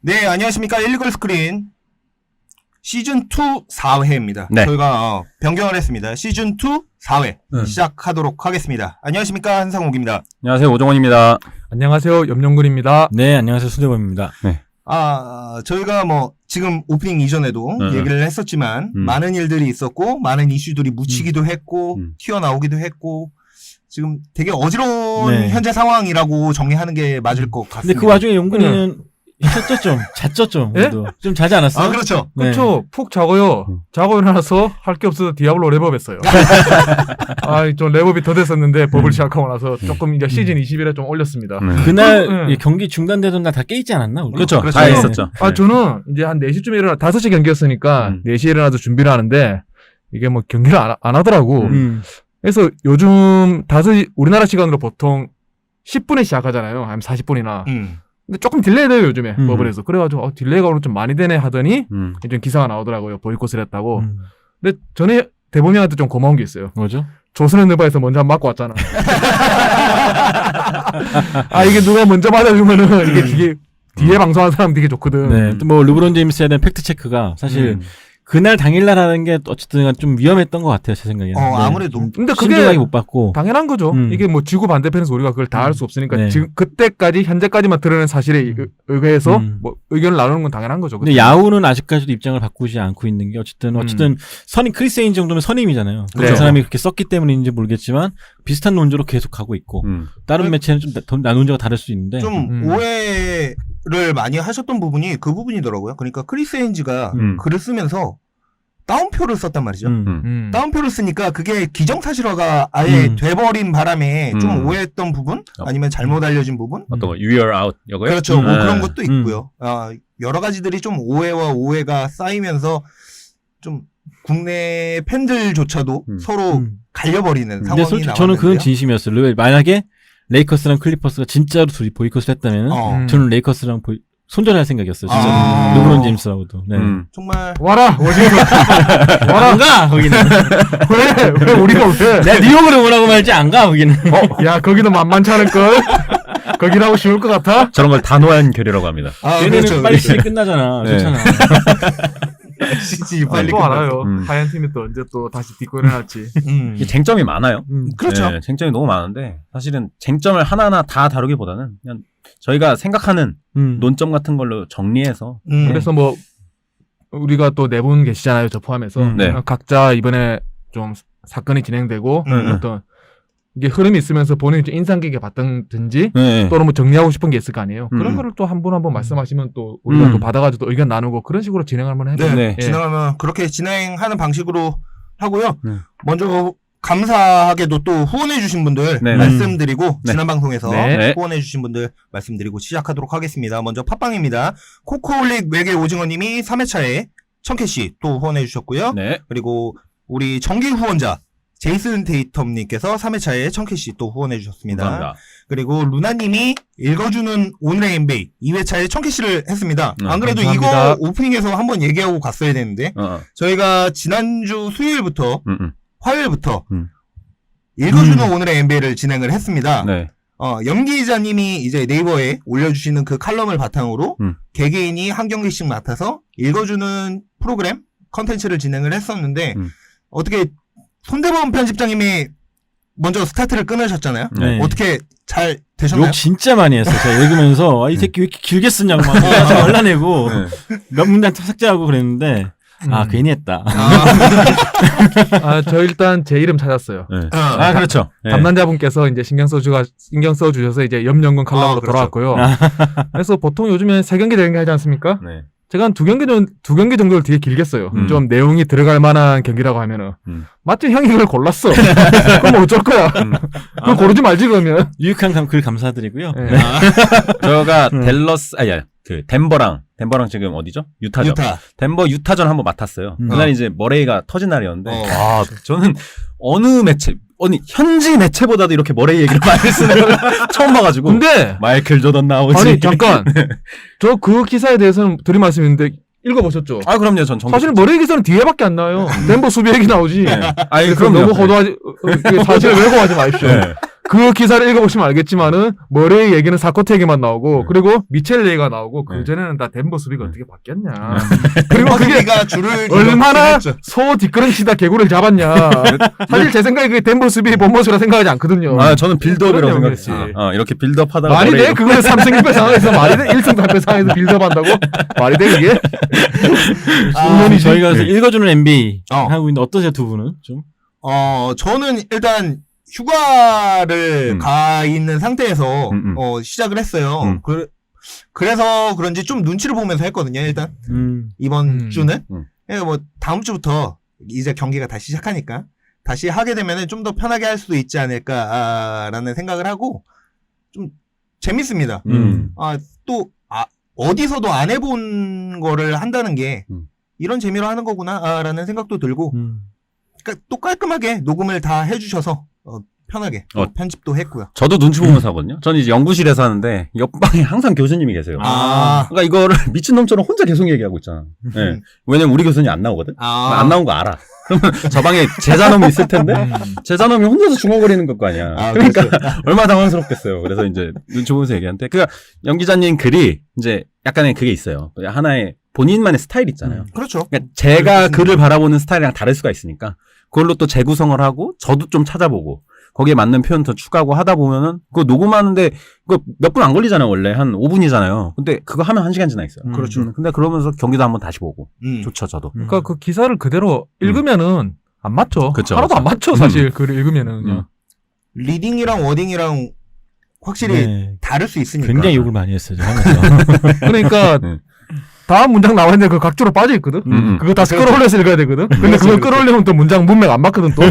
네, 안녕하십니까. 일리걸 스크린 시즌2 4회입니다. 네. 저희가 변경을 했습니다. 시즌2 4회 시작하도록 하겠습니다. 안녕하십니까. 한상욱입니다. 안녕하세요. 오정원입니다. 안녕하세요. 염영근입니다. 네, 안녕하세요. 수대범입니다. 네. 저희가 지금 오프닝 이전에도 얘기를 했었지만, 많은 일들이 있었고, 많은 이슈들이 묻히기도 했고, 튀어나오기도 했고, 지금 되게 어지러운 현재 상황이라고 정리하는 게 맞을 것 같습니다. 근데 그 와중에 용근이는 잤죠 좀. 잤죠 좀. 예? 좀 자지 않았어요? 그렇죠. 네. 그렇죠. 푹 자고요. 자고 일어나서 할 게 없어서 디아블로 랩업했어요. 좀 랩업이 더 됐었는데 법을 시작하고 나서 조금 이제 시즌 20일에 좀 올렸습니다. 그날 경기 중단되던 날 다 깨있지 않았나? 우리? 그렇죠. 그렇죠. 다 있었죠. 저는 이제 한 4시쯤에 일어나 5시 경기였으니까 4시에 일어나서 준비를 하는데 이게 경기를 안 하더라고. 그래서 요즘 우리나라 시간으로 보통 10분에 시작하잖아요. 아니면 40분이나. 근데 조금 딜레이 돼요, 요즘에. 버블에서. 그래가지고, 딜레이가 오늘 좀 많이 되네 하더니, 좀 기사가 나오더라고요. 보이콧을 했다고. 근데 전에 대범이한테 좀 고마운 게 있어요. 뭐죠? 조선핸드바에서 먼저 한 번 맞고 왔잖아. 이게 누가 먼저 맞아주면은, 이게 뒤에 방송하는 사람 되게 좋거든. 네. 또 르브론 제임스에 대한 팩트체크가 사실, 그날 당일날 하는 게 어쨌든 좀 위험했던 것 같아요, 제 생각에는. 아무래도. 근데 신중하게 그게 못 받고. 당연한 거죠. 이게 지구 반대편에서 우리가 그걸 다 할 수 없으니까 네. 지금 현재까지만 드러낸 사실에 의거해서 의견을 나누는 건 당연한 거죠. 근데 야후는 아직까지도 입장을 바꾸지 않고 있는 게 어쨌든 크리스 헤인즈 정도면 선임이잖아요. 네. 그 사람이 그렇게 썼기 때문인지 모르겠지만 비슷한 논조로 계속 가고 있고 다른 매체는 좀 논조가 다를 수 있는데 좀 오해를 많이 하셨던 부분이 그 부분이더라고요. 그러니까 크리스 헤인즈가 글을 쓰면서 다운표를 썼단 말이죠. 다운표를 쓰니까 그게 기정사실화가 아예 돼버린 바람에 좀 오해했던 부분? 아니면 잘못 알려진 부분? 어떤 거, You are out, 이거요? 그렇죠. 그런 것도 있고요. 여러 가지들이 좀 오해가 쌓이면서 좀 국내 팬들조차도 서로 갈려버리는 상황이 근데 솔직히 나왔는데요. 저는 그건 진심이었어요. 만약에 레이커스랑 클리퍼스가 진짜로 둘이 보이콧을 했다면 저는 레이커스랑 손절할 생각이었어요. 진짜 르브론 제임스라고도. 네. 정말 와라! 와라! 안 가! 거기는. 왜 우리가 왜? 내가 뉴욕으로 오라고 말지 안 가! 거기는. 야, 거기도 만만치 않을걸? 거기라고 쉬울 것 같아? 저런 걸 단호한 결의라고 합니다. 얘네는 그렇죠. 빨리 시즌 끝나잖아. 네. 좋잖아. 시즌이 빨리 또 끝나서. 알아요. 하얀 팀이 또 언제 또 다시 딛고 일어났지. 이게 쟁점이 많아요. 그렇죠. 네, 쟁점이 너무 많은데 사실은 쟁점을 하나하나 다 다루기보다는 그냥 저희가 생각하는 논점 같은 걸로 정리해서 그래서 우리가 또 4분 계시잖아요. 저 포함해서. 네. 각자 이번에 좀 사건이 진행되고 어떤 이게 흐름이 있으면서 본인이 좀 인상 깊게 봤던지 네. 또는 정리하고 싶은 게 있을 거 아니에요. 그런 거를 또 한 분 한 분 말씀하시면 또 우리가 또 받아가지고 또 의견 나누고 그런 식으로 진행을 한번 해봐요. 네, 네. 진행하면 그렇게 진행하는 방식으로 하고요. 먼저 감사하게도 또 후원해주신 분들 네. 말씀드리고 네. 지난 방송에서 네. 후원해주신 분들 말씀드리고 시작하도록 하겠습니다. 먼저 팟빵입니다. 코코올릭 외계 오징어님이 3회차에 1000캐시 또 후원해주셨고요. 네. 그리고 우리 정기 후원자 제이슨 데이텀님께서 3회차에 1000캐시 또 후원해주셨습니다. 감사합니다. 그리고 루나님이 읽어주는 오늘의 NBA 2회차에 1000캐시를 했습니다. 안 그래도 감사합니다. 이거 오프닝에서 한번 얘기하고 갔어야 되는데 저희가 지난주 수요일부터 화요일부터 읽어주는 오늘의 NBA를 진행을 했습니다. 네. 염기 기자님이 이제 네이버에 올려주시는 그 칼럼을 바탕으로 개개인이 한 경기씩 맡아서 읽어주는 프로그램 컨텐츠를 진행을 했었는데 어떻게 손대범 편집장님이 먼저 스타트를 끊으셨잖아요. 네. 어떻게 잘 되셨나요? 욕 진짜 많이 했어요. 제가 읽으면서 이 새끼 왜 이렇게 길게 쓰냐고 막 말라내고 몇 문단 삭제하고 그랬는데 괜히 했다. 저 일단 제 이름 찾았어요. 네. 그렇죠. 네. 담당자분께서 이제 신경 써주셔서 이제 염영근 칼럼으로 그렇죠. 돌아왔고요. 그래서 보통 요즘에 3경기 되는 게 하지 않습니까? 네. 제가 한 2경기 정도를 되게 길게 써요. 좀 내용이 들어갈 만한 경기라고 하면은. 맞지? 형이 그걸 골랐어. 그럼 어쩔 거야? 그걸 고르지 말지, 그러면. 유익한 글 감사드리고요. 네. 저가 덴버랑 지금 어디죠? 유타죠. 유타. 덴버 유타전 한번 맡았어요. 그날 이제 머레이가 터진 날이었는데 저는 현지 매체보다도 이렇게 머레이 얘기를 많이 쓰는 걸 처음 봐가지고. 근데 마이클 조던 나오지. 아니 잠깐 저 그 기사에 대해서는 드릴 말씀이 있는데 읽어보셨죠? 그럼요. 전 사실 머레이 기사는 뒤에밖에 안 나와요. 덴버 수비 얘기 나오지. 아니 그럼 그럼요. 너무 허도하지 사실을 왜곡하지 마십시오. 네. 그 기사를 읽어보시면 알겠지만은 머레이 얘기는 사코트 얘기만 나오고 그리고 미첼 얘기가 나오고 그 전에는 다 덴버 수비가 어떻게 바뀌었냐. 그리고 그게 줄을 얼마나 소 뒷걸음치다 개구리를 잡았냐. 사실 제 생각에 그게 덴버 수비의 본모습이라 생각하지 않거든요. 아, 저는 빌드업이라고 생각했어요. 이렇게 빌드업 하다가 말이 돼? 그걸 3승 1패 상황에서 말이 돼? 1승 4패 상황에서 빌드업 한다고? 말이 돼 그게? 저희가 읽어주는 NBA 하고 있는데 어떠세요 두 분은 좀? 저는 일단 휴가를 가 있는 상태에서 시작을 했어요. 그래서 그런지 좀 눈치를 보면서 했거든요. 일단 이번 주는 뭐 다음 주부터 이제 경기가 다시 시작하니까 다시 하게 되면은 좀 더 편하게 할 수도 있지 않을까라는 생각을 하고 좀 재밌습니다. 어디서도 안 해본 거를 한다는 게 이런 재미로 하는 거구나라는 생각도 들고. 그러니까 또 깔끔하게 녹음을 다 해주셔서 편하게 편집도 했고요. 저도 눈치 보면서 하거든요. 저는 이제 연구실에서 하는데 옆방에 항상 교수님이 계세요. 그러니까 이거를 미친놈처럼 혼자 계속 얘기하고 있잖아. 네. 왜냐면 우리 교수님 안 나오거든. 안 나온 거 알아. 그러면 저 방에 제자놈이 있을 텐데 제자놈이 혼자서 중얼거리는 것 아니야. 그러니까 얼마나 당황스럽겠어요. 그래서 이제 눈치 보면서 얘기하는데 그 연 기자님 글이 이제 약간의 그게 있어요. 하나의 본인만의 스타일 있잖아요. 그렇죠. 그러니까 제가 글을 바라보는 스타일이랑 다를 수가 있으니까 그걸로 또 재구성을 하고 저도 좀 찾아보고 거기에 맞는 표현 더 추가하고 하다 보면은 그거 녹음하는데 그거 몇 분 안 걸리잖아요. 원래 한 5분이잖아요. 근데 그거 하면 1시간 지나 있어요. 그렇죠. 근데 그러면서 경기도 한번 다시 보고 좋죠 저도. 그러니까 그 기사를 그대로 읽으면은 안 맞죠. 그쵸, 하나도 안 맞죠 사실 글을 읽으면은 그냥. 리딩이랑 워딩이랑 확실히 다를 수 있으니까. 굉장히 욕을 많이 했어요. 하면서. 그러니까 다음 문장 나와 있는데 그 각주로 빠져 있거든. 그거 다 스크롤해서 읽어야 되거든. 근데 그걸 끌어올리면 또 문장 문맥 안 맞거든 또.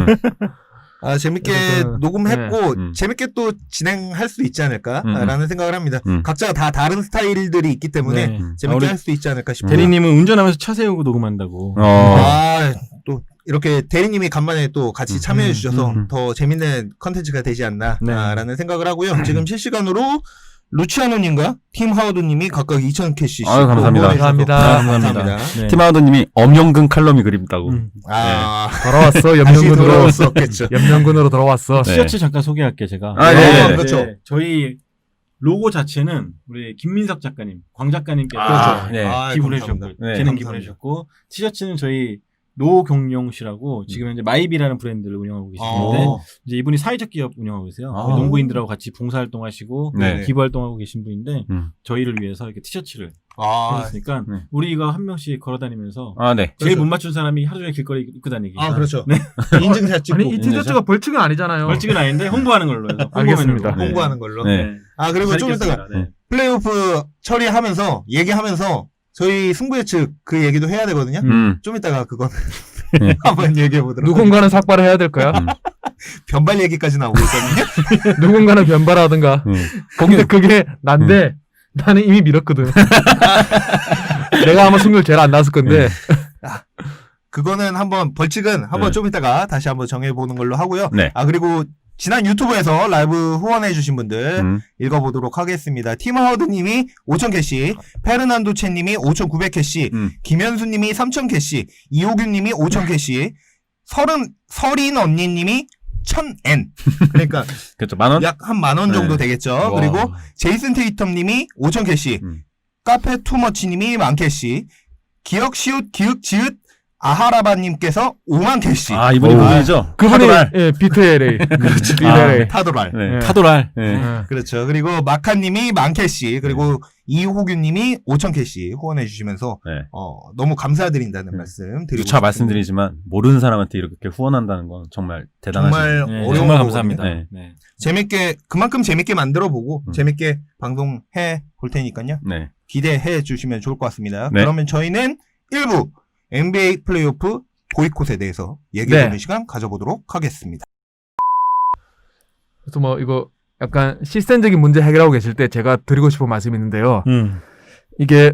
재밌게 녹음했고 재밌게 또 진행할 수 있지 않을까라는 생각을 합니다. 각자가 다 다른 스타일들이 있기 때문에 재밌게 할 수 있지 않을까 싶어요. 대리님은 운전하면서 차 세우고 녹음한다고. 또 이렇게 대리님이 간만에 또 같이 참여해 주셔서 더 재밌는 컨텐츠가 되지 않나라는 생각을 하고요. 지금 실시간으로 루치아노님과 팀 하워드님이 각각 2,000캐시. 감사합니다. 감사합니다. 네. 팀 하워드님이 엄연근 칼럼이 그립다고. 돌아왔어. 염려근으로 돌아왔었겠죠. 염려근으로 돌아왔어. 티셔츠 잠깐 소개할게 제가. 그렇죠. 저희 로고 자체는 우리 김민석 작가님, 광 작가님께서 기부를 해주셨고, 재능 기부를 해주셨고, 티셔츠는 저희 노경용 씨라고 지금 현재 마이비라는 브랜드를 운영하고 계시는데 이제 이분이 사회적 기업 운영하고 계세요. 농구인들하고 같이 봉사활동하시고 기부활동하고 계신 분인데 저희를 위해서 이렇게 티셔츠를 해줬으니까 우리가 한 명씩 걸어다니면서 제일 못 맞춘 사람이 하루 종일 길거리 입고 다니기. 그렇죠. 인증샷 찍고. 아니 이 티셔츠가 벌칙은 아니잖아요. 벌칙은 아닌데 홍보하는 걸로 해서. 알겠습니다. 홍보하는 걸로. 그리고 좀 이따가 플레이오프 처리하면서 얘기하면서 저희 승부 예측 그 얘기도 해야 되거든요. 좀 이따가 그건 한번 얘기해 보도록. 누군가는 삭발을 해야 될까요? 변발 얘기까지 나오고 있거든요. 누군가는 변발하든가. 근데 그게 난데 나는 이미 밀었거든. 내가 아마 승률 제일 안 나왔을 건데. 그거는 한번 벌칙은 한번 좀 이따가 다시 한번 정해 보는 걸로 하고요. 그리고 지난 유튜브에서 라이브 후원해주신 분들 읽어보도록 하겠습니다. 팀 하워드님이 5,000캐시, 페르난도체님이 5,900캐시, 김현수님이 3,000캐시, 이호균님이 5,000캐시, 서린 언니님이 1,000N. 그러니까 그렇죠. 만원? 약 한 만원 정도 되겠죠. 그리고 제이슨 테이텀님이 5,000캐시, 카페 투머치님이 10,000캐시, 기억 시옷 기윽 지읒 아하라바님께서 50,000캐시. 이분이 그분이죠? 그분이 비트 LA. 그렇죠. 타도랄. 타도랄. 그렇죠. 그리고 마카님이 10,000캐시, 그리고 이호균님이 5,000캐시 후원해 주시면서 너무 감사드린다는 말씀 드리고 누차 말씀드리지만 모르는 사람한테 이렇게 후원한다는 건 정말 대단하신 정말 어려운 정말 감사합니다. 재밌게 그만큼 재밌게 만들어 보고 재밌게 방송해 볼 테니까요. 기대해 주시면 좋을 것 같습니다. 그러면 저희는 1부 NBA 플레이오프 보이콧에 대해서 얘기해보는 시간 가져보도록 하겠습니다. 그래서 뭐 이거 약간 시스템적인 문제 해결하고 계실 때 제가 드리고 싶은 말씀이 있는데요. 이게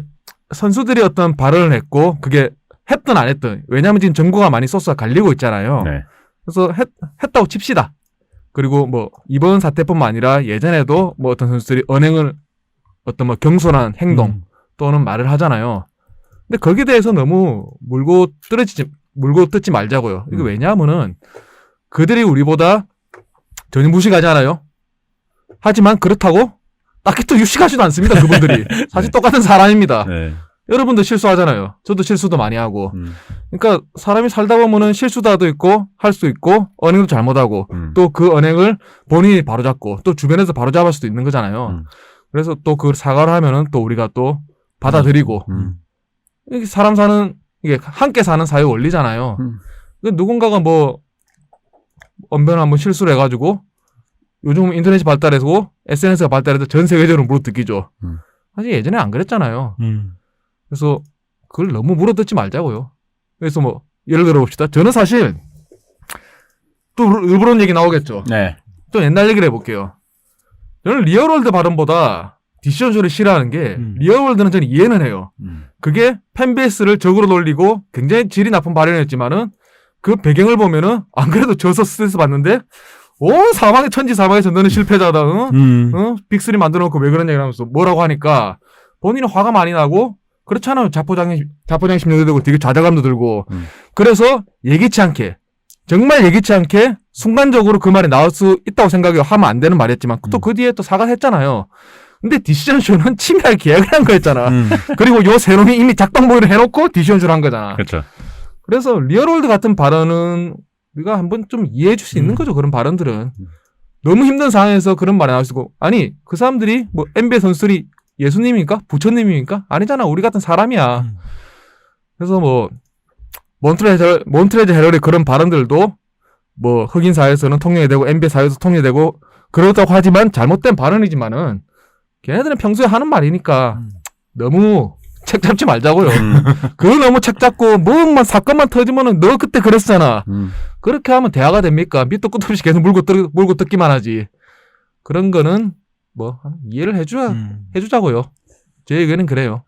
선수들이 어떤 발언을 했고 그게 했든 안 했든, 왜냐하면 지금 정보가 많이 소스가 갈리고 있잖아요. 그래서 했다고 칩시다. 그리고 뭐 이번 사태뿐만 아니라 예전에도 뭐 어떤 선수들이 언행을 어떤 뭐 경솔한 행동 또는 말을 하잖아요. 근데 거기에 대해서 너무 물고 뜯지 말자고요. 이게 왜냐하면은 그들이 우리보다 전혀 무식하지 않아요. 하지만 그렇다고 딱히 또 유식하지도 않습니다. 그분들이 사실 똑같은 사람입니다. 네. 여러분도 실수하잖아요. 저도 실수도 많이 하고. 그러니까 사람이 살다 보면은 실수도 있고 할 수 있고 언행도 잘못하고 또 그 언행을 본인이 바로잡고 또 주변에서 바로잡을 수도 있는 거잖아요. 그래서 또 그 사과를 하면은 또 우리가 또 받아들이고 이게 사람 사는 이게 함께 사는 사회 원리잖아요. 누군가가 뭐 언변 한번 실수를 해가지고 요즘 인터넷이 발달해서 SNS가 발달해서 전 세계적으로 물어뜯기죠. 사실 예전에 안 그랬잖아요. 그래서 그걸 너무 물어뜯지 말자고요. 그래서 뭐 예를 들어 봅시다. 저는 사실 또 일부러 얘기 나오겠죠. 네. 또 옛날 얘기를 해볼게요. 저는 리얼월드 발언보다 디시전쇼를 싫어하는 게 리얼월드는 저는 이해는 해요. 그게 팬베이스를 적으로 돌리고 굉장히 질이 나쁜 발언이었지만은 그 배경을 보면은 안 그래도 져서 스트레스 받는데 온 사방에 천지 사방에서 너는 실패자다. 빅3 만들어 놓고 왜 그런 얘기를 하면서 뭐라고 하니까 본인은 화가 많이 나고 그렇잖아요. 자포자기심도 들고 되게 좌절감도 들고 그래서 예기치 않게 정말 예기치 않게 순간적으로 그 말이 나올 수 있다고 생각하면 하면 안 되는 말이었지만 또 그 뒤에 또 사과를 했잖아요. 근데 디시전쇼는 친밀하게 계약을 한 거였잖아. 그리고 요 세 놈이 이미 작동보이를 해놓고 디시전쇼를 한 거잖아. 그렇죠. 그래서 리얼월드 같은 발언은 우리가 한번 좀 이해해 줄 수 있는 거죠. 그런 발언들은. 너무 힘든 상황에서 그런 말이 나올 수 있고 아니 그 사람들이 뭐 NBA 선수들이 예수님입니까? 부처님입니까? 아니잖아. 우리 같은 사람이야. 그래서 뭐 몬트레즈 헤럴의 그런 발언들도 뭐 흑인 사회에서는 통용이 되고 NBA 사회에서 통용이 되고 그렇다고 하지만 잘못된 발언이지만은 걔네들은 평소에 하는 말이니까 너무 책 잡지 말자고요. 그거 너무 책 잡고 뭐만 사건만 터지면은 너 그때 그랬잖아. 그렇게 하면 대화가 됩니까? 밑도 끝도 없이 계속 물고 뜯기만 하지. 그런 거는 뭐 이해를 해주자고요. 제 의견은 그래요.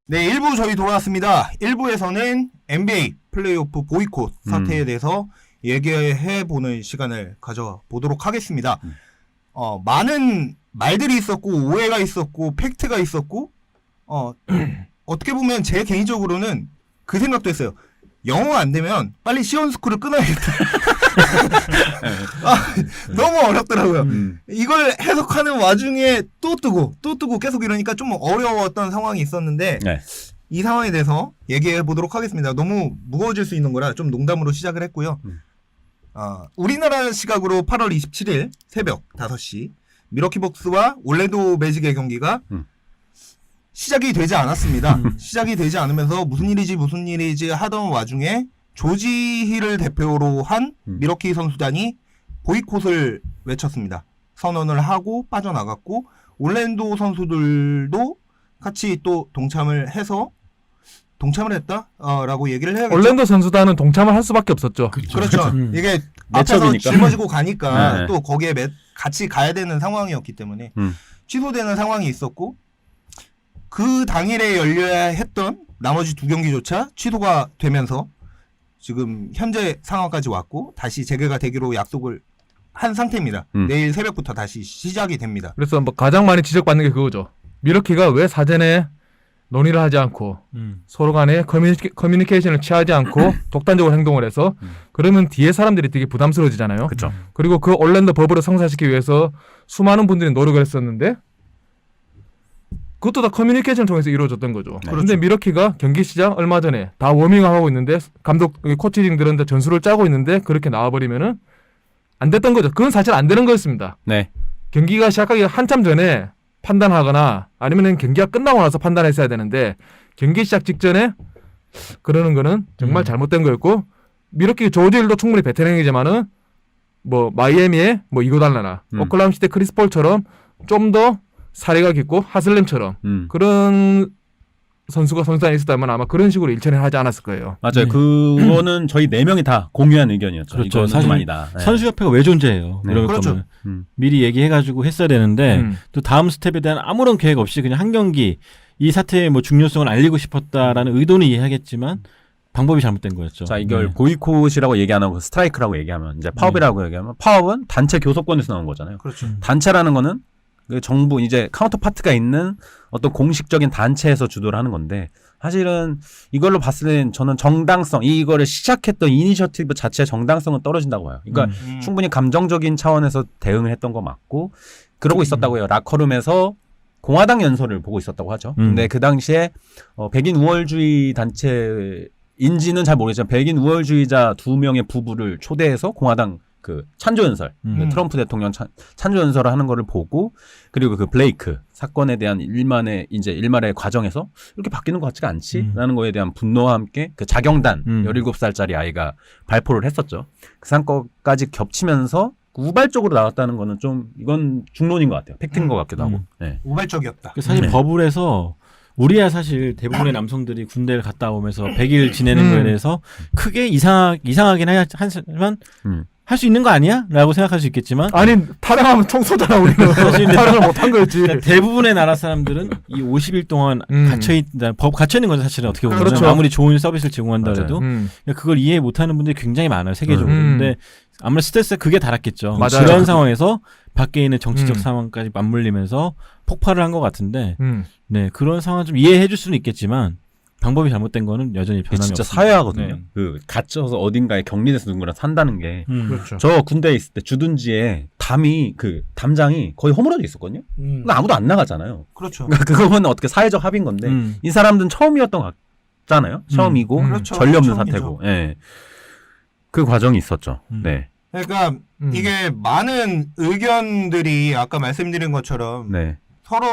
네, 1부 저희 돌아왔습니다. 1부에서는 NBA 플레이오프 보이콧 사태에 대해서 얘기해보는 시간을 가져보도록 하겠습니다. 많은 말들이 있었고 오해가 있었고 팩트가 있었고 어떻게 보면 제 개인적으로는 그 생각도 했어요. 영어가 안 되면 빨리 시원스쿨을 끊어야겠다. 너무 어렵더라고요. 이걸 해석하는 와중에 또 뜨고 계속 이러니까 좀 어려웠던 상황이 있었는데 네. 이 상황에 대해서 얘기해 보도록 하겠습니다. 너무 무거워질 수 있는 거라 좀 농담으로 시작을 했고요. 우리나라 시각으로 8월 27일 새벽 5시 미러키 벅스와 올랜도 매직의 경기가 시작이 되지 않았습니다. 시작이 되지 않으면서 무슨 일이지 하던 와중에 조지 힐을 대표로 한 미러키 선수단이 보이콧을 외쳤습니다. 선언을 하고 빠져나갔고 올랜도 선수들도 같이 또 동참을 했다? 라고 얘기를 해야겠죠. 올랜도 선수단은 동참을 할 수밖에 없었죠. 그렇죠. 이게 앞에서 짊어지고 가니까 또 거기에 같이 가야 되는 상황이었기 때문에 취소되는 상황이 있었고 그 당일에 열려야 했던 나머지 두 경기조차 취소가 되면서 지금 현재 상황까지 왔고 다시 재개가 되기로 약속을 한 상태입니다. 내일 새벽부터 다시 시작이 됩니다. 그래서 뭐 가장 많이 지적받는 게 그거죠. 미러키가 왜 사전에 논의를 하지 않고 서로 간에 커뮤니케이션을 취하지 않고 독단적으로 행동을 해서 그러면 뒤에 사람들이 되게 부담스러워지잖아요. 그쵸. 그리고 그 올랜도 버블을 성사시키기 위해서 수많은 분들이 노력을 했었는데 그것도 다 커뮤니케이션을 통해서 이루어졌던 거죠. 네. 그런데 미러키가 경기 시작 얼마 전에 다 워밍업하고 있는데 감독 코치진들은 다 전술을 짜고 있는데 그렇게 나와버리면은 안 됐던 거죠. 그건 사실 안 되는 거였습니다. 네. 경기가 시작하기 한참 전에 판단하거나 아니면 경기가 끝나고 나서 판단했어야 되는데 경기 시작 직전에 그러는 거는 정말 잘못된 거였고 미러키 조지일도 충분히 베테랑이지만은 뭐 마이애미의 뭐 이고달라나 오클라호마 시티 크리스 폴처럼 좀 더 사례가 깊고 하슬렘처럼 그런 선수가 선수단에 있었다면 아마 그런 식으로 일천을 하지 않았을 거예요. 맞아요. 그거는 저희 4명이 다 공유한 의견이었죠. 그렇죠. 사실 아니다. 네. 선수협회가 왜 존재해요? 네. 이럴 그렇죠. 거면 미리 얘기해가지고 했어야 되는데 또 다음 스텝에 대한 아무런 계획 없이 그냥 한 경기 이 사태의 뭐 중요성을 알리고 싶었다라는 의도는 이해하겠지만 방법이 잘못된 거였죠. 자, 이걸 보이콧이라고 얘기 안 하고 스트라이크라고 얘기하면 이제 파업이라고 얘기하면 파업은 단체 교섭권에서 나온 거잖아요. 그렇죠. 단체라는 거는 그 정부 이제 카운터 파트가 있는 어떤 공식적인 단체에서 주도를 하는 건데 사실은 이걸로 봤을 땐 저는 정당성 이거를 시작했던 이니셔티브 자체의 정당성은 떨어진다고 봐요. 그러니까 충분히 감정적인 차원에서 대응을 했던 거 맞고 그러고 있었다고 해요. 라커룸에서 공화당 연설을 보고 있었다고 하죠. 근데 그 당시에 백인 우월주의 단체인지는 잘 모르겠지만 백인 우월주의자 2명의 부부를 초대해서 공화당 그 찬조연설, 트럼프 대통령 찬조연설을 하는 거를 보고, 그리고 그 블레이크 사건에 대한 일말의 과정에서 이렇게 바뀌는 것 같지가 않지라는 거에 대한 분노와 함께 그 자경단 17살짜리 아이가 발표를 했었죠. 그 사건까지 겹치면서 우발적으로 나왔다는 거는 좀 이건 중론인 것 같아요. 팩트인 것 같기도 하고. 네. 우발적이었다. 사실 버블에서 우리야 사실 대부분의 남성들이 군대를 갔다 오면서 100일 지내는 거에 대해서 크게 이상하긴 하지만 할 수 있는 거 아니야? 라고 생각할 수 있겠지만 아니 타령하면 총 쏘잖아 우리는. 사실 타령을 못한 거였지. 그러니까 대부분의 나라 사람들은 이 50일 동안 갇혀있는 거죠. 사실은 어떻게 보면 그렇죠. 아무리 좋은 서비스를 제공한다 해도 그걸 이해 못하는 분들이 굉장히 많아요. 세계적으로. 근데 아무래도 스트레스가 그게 달았겠죠. 맞아요. 그런 상황에서 밖에 있는 정치적 상황까지 맞물리면서 폭발을 한 것 같은데 네, 그런 상황을 좀 이해해 줄 수는 있겠지만 방법이 잘못된 거는 여전히 변함이 진짜 없습니다. 사회화거든요. 네. 그 갇혀서 어딘가에 격리돼서 누구랑 산다는 게. 그렇죠. 저 군대에 있을 때 주둔지에 담장이 거의 허물어져 있었거든요. 근데 아무도 안 나가잖아요. 그렇죠. 그러니까 그거는 어떻게 사회적 합의인 건데 이 사람들은 처음이었던 것 같잖아요. 처음이고 그렇죠. 전례 없는 처음이죠. 사태고. 예. 그 과정이 있었죠. 네. 그러니까 이게 많은 의견들이 아까 말씀드린 것처럼 네.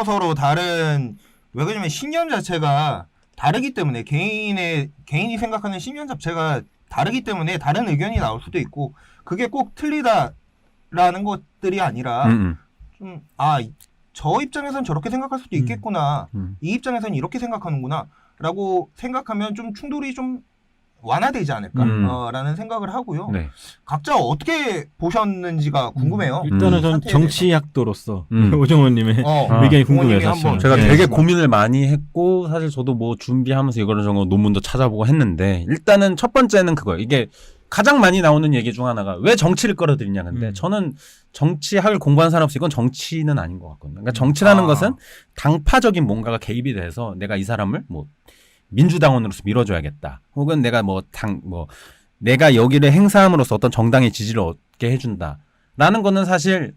서로 다른, 왜 그러냐면 신념 자체가 다르기 때문에 개인이 생각하는 신념 자체가 다르기 때문에 다른 의견이 나올 수도 있고, 그게 꼭 틀리다라는 것들이 아니라 좀 저 입장에선 저렇게 생각할 수도 있겠구나, 이 입장에선 이렇게 생각하는구나 라고 생각하면 좀 충돌이 좀 완화되지 않을까 라는 생각을 하고요. 네. 각자 어떻게 보셨는지가 궁금해요. 일단은 전 정치학도로서 오정원님의 의견이 궁금해요. 사실. 제가 되게 고민을 많이 했고, 사실 저도 뭐 준비하면서 이거를 저거 논문도 찾아보고 했는데, 일단은 첫 번째는 그거예요. 이게 가장 많이 나오는 얘기 중 하나가 왜 정치를 끌어들이냐. 근데 저는 정치학을 공부한 사람으로서 이건 정치는 아닌 것 같거든요. 그러니까 정치라는 것은 당파적인 뭔가가 개입이 돼서 내가 이 사람을 뭐 민주당원으로서 밀어줘야겠다. 혹은 내가 내가 여기를 행사함으로써 어떤 정당의 지지를 얻게 해준다. 라는 거는 사실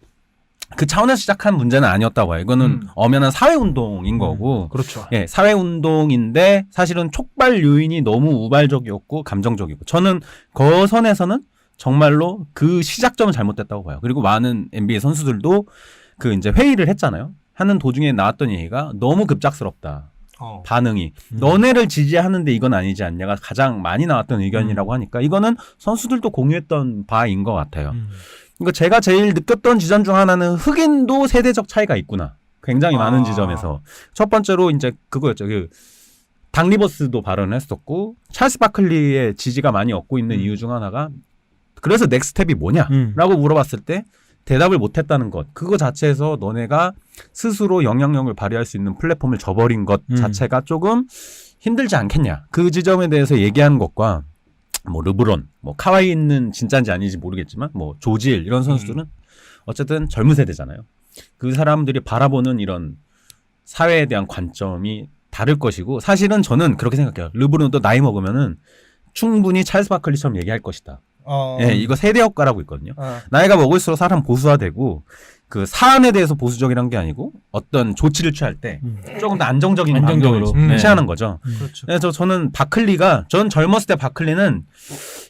그 차원에서 시작한 문제는 아니었다고 해요. 이거는 엄연한 사회운동인 거고. 그렇죠. 예, 사회운동인데 사실은 촉발 요인이 너무 우발적이었고 감정적이고. 저는 그 선에서는 정말로 그 시작점은 잘못됐다고 봐요. 그리고 많은 NBA 선수들도 그 이제 회의를 했잖아요. 하는 도중에 나왔던 얘기가 너무 급작스럽다. 반응이 너네를 지지하는데 이건 아니지 않냐가 가장 많이 나왔던 의견이라고 하니까 이거는 선수들도 공유했던 바인 것 같아요. 그러니까 제가 제일 느꼈던 지점 중 하나는 흑인도 세대적 차이가 있구나. 굉장히 많은 지점에서 첫 번째로 이제 그거였죠. 그 닥 리버스도 발언을 했었고 찰스 바클리의 지지가 많이 얻고 있는 이유 중 하나가 그래서 넥스텝이 뭐냐라고 물어봤을 때 대답을 못했다는 것. 그거 자체에서 너네가 스스로 영향력을 발휘할 수 있는 플랫폼을 저버린 것 자체가 조금 힘들지 않겠냐. 그 지점에 대해서 얘기하는 것과 뭐 르브론, 뭐 카와이는 진짜인지 아닌지 모르겠지만 뭐 조질 이런 선수들은 어쨌든 젊은 세대잖아요. 그 사람들이 바라보는 이런 사회에 대한 관점이 다를 것이고 사실은 저는 그렇게 생각해요. 르브론도 나이 먹으면은 충분히 찰스 바클리처럼 얘기할 것이다. 예, 이거 세대 효과라고 있거든요. 나이가 먹을수록 사람 보수화되고 그 사안에 대해서 보수적이란 게 아니고 어떤 조치를 취할 때 조금 더 안정적인 방법을 취하는 거죠. 그렇죠. 그래서 저는 전 젊었을 때 바클리는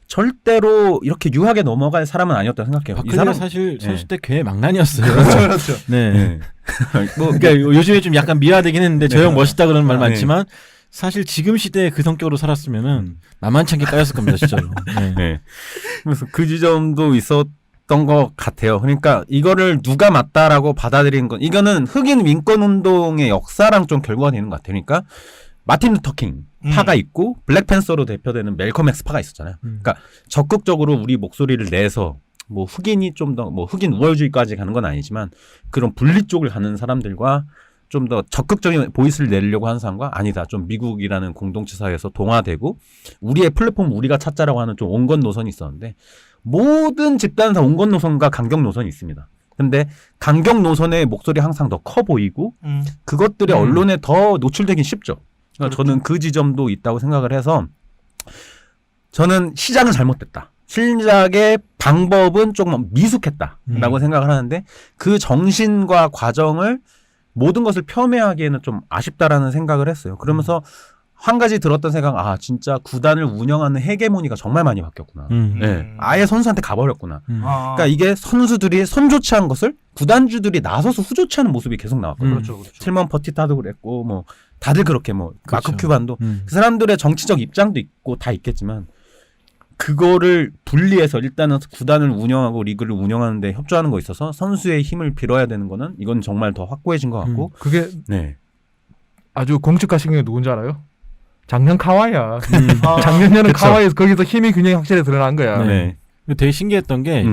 절대로 이렇게 유하게 넘어갈 사람은 아니었다고 생각해요. 바클리가 이 사람 사실 선수 때 꽤 망난이었어요. 그렇죠. 네. 뭐 그러니까 요즘에 좀 약간 미화되긴 했는데 저 형 멋있다 그러는 말 많지만 사실 지금 시대에 그 성격으로 살았으면은 만만치 않게 까였을 겁니다, 진짜로. 네. 그래서 그 지점도 있었던 것 같아요. 그러니까 이거를 누가 맞다라고 받아들이는 건 이거는 흑인 민권 운동의 역사랑 좀 결과가 되는 것 같아요. 그러니까 마틴 루터 킹 파가 있고 블랙팬서로 대표되는 멜컴 엑스 파가 있었잖아요. 그러니까 적극적으로 우리 목소리를 내서 뭐 흑인이 좀 더 뭐 흑인 우월주의까지 가는 건 아니지만 그런 분리 쪽을 가는 사람들과 좀 더 적극적인 보이스를 내려고 하는 사람과 아니다. 좀 미국이라는 공동체 사회에서 동화되고 우리의 플랫폼 우리가 찾자라고 하는 좀 온건 노선이 있었는데 모든 집단은 다 온건 노선과 강경 노선이 있습니다. 근데 강경 노선의 목소리 항상 더 커 보이고 그것들이 언론에 더 노출되긴 쉽죠. 그러니까 저는 그 지점도 있다고 생각을 해서 저는 시작은 잘못됐다. 신작의 방법은 조금 미숙했다라고 생각을 하는데 그 정신과 과정을 모든 것을 폄훼하기에는 좀 아쉽다라는 생각을 했어요. 그러면서 한 가지 들었던 생각, 진짜 구단을 운영하는 헤게모니가 정말 많이 바뀌었구나. 네, 아예 선수한테 가버렸구나. 그러니까 이게 선수들이 선조치한 것을 구단주들이 나서서 후조치하는 모습이 계속 나왔거든요. 그렇죠. 틸먼 퍼티타도 그랬고, 뭐 다들 그렇게 그렇죠. 마크 큐반도 그 사람들의 정치적 입장도 있고 다 있겠지만 그거를 분리해서 일단은 구단을 운영하고 리그를 운영하는데 협조하는 거 있어서 선수의 힘을 빌어야 되는 거는 이건 정말 더 확고해진 것 같고. 그게 네. 아주 공측하신 게 누군지 알아요? 작년 카와이야. 작년에는 카와이에서 거기서 힘이 굉장히 확실히 드러난 거야. 네. 되게 신기했던 게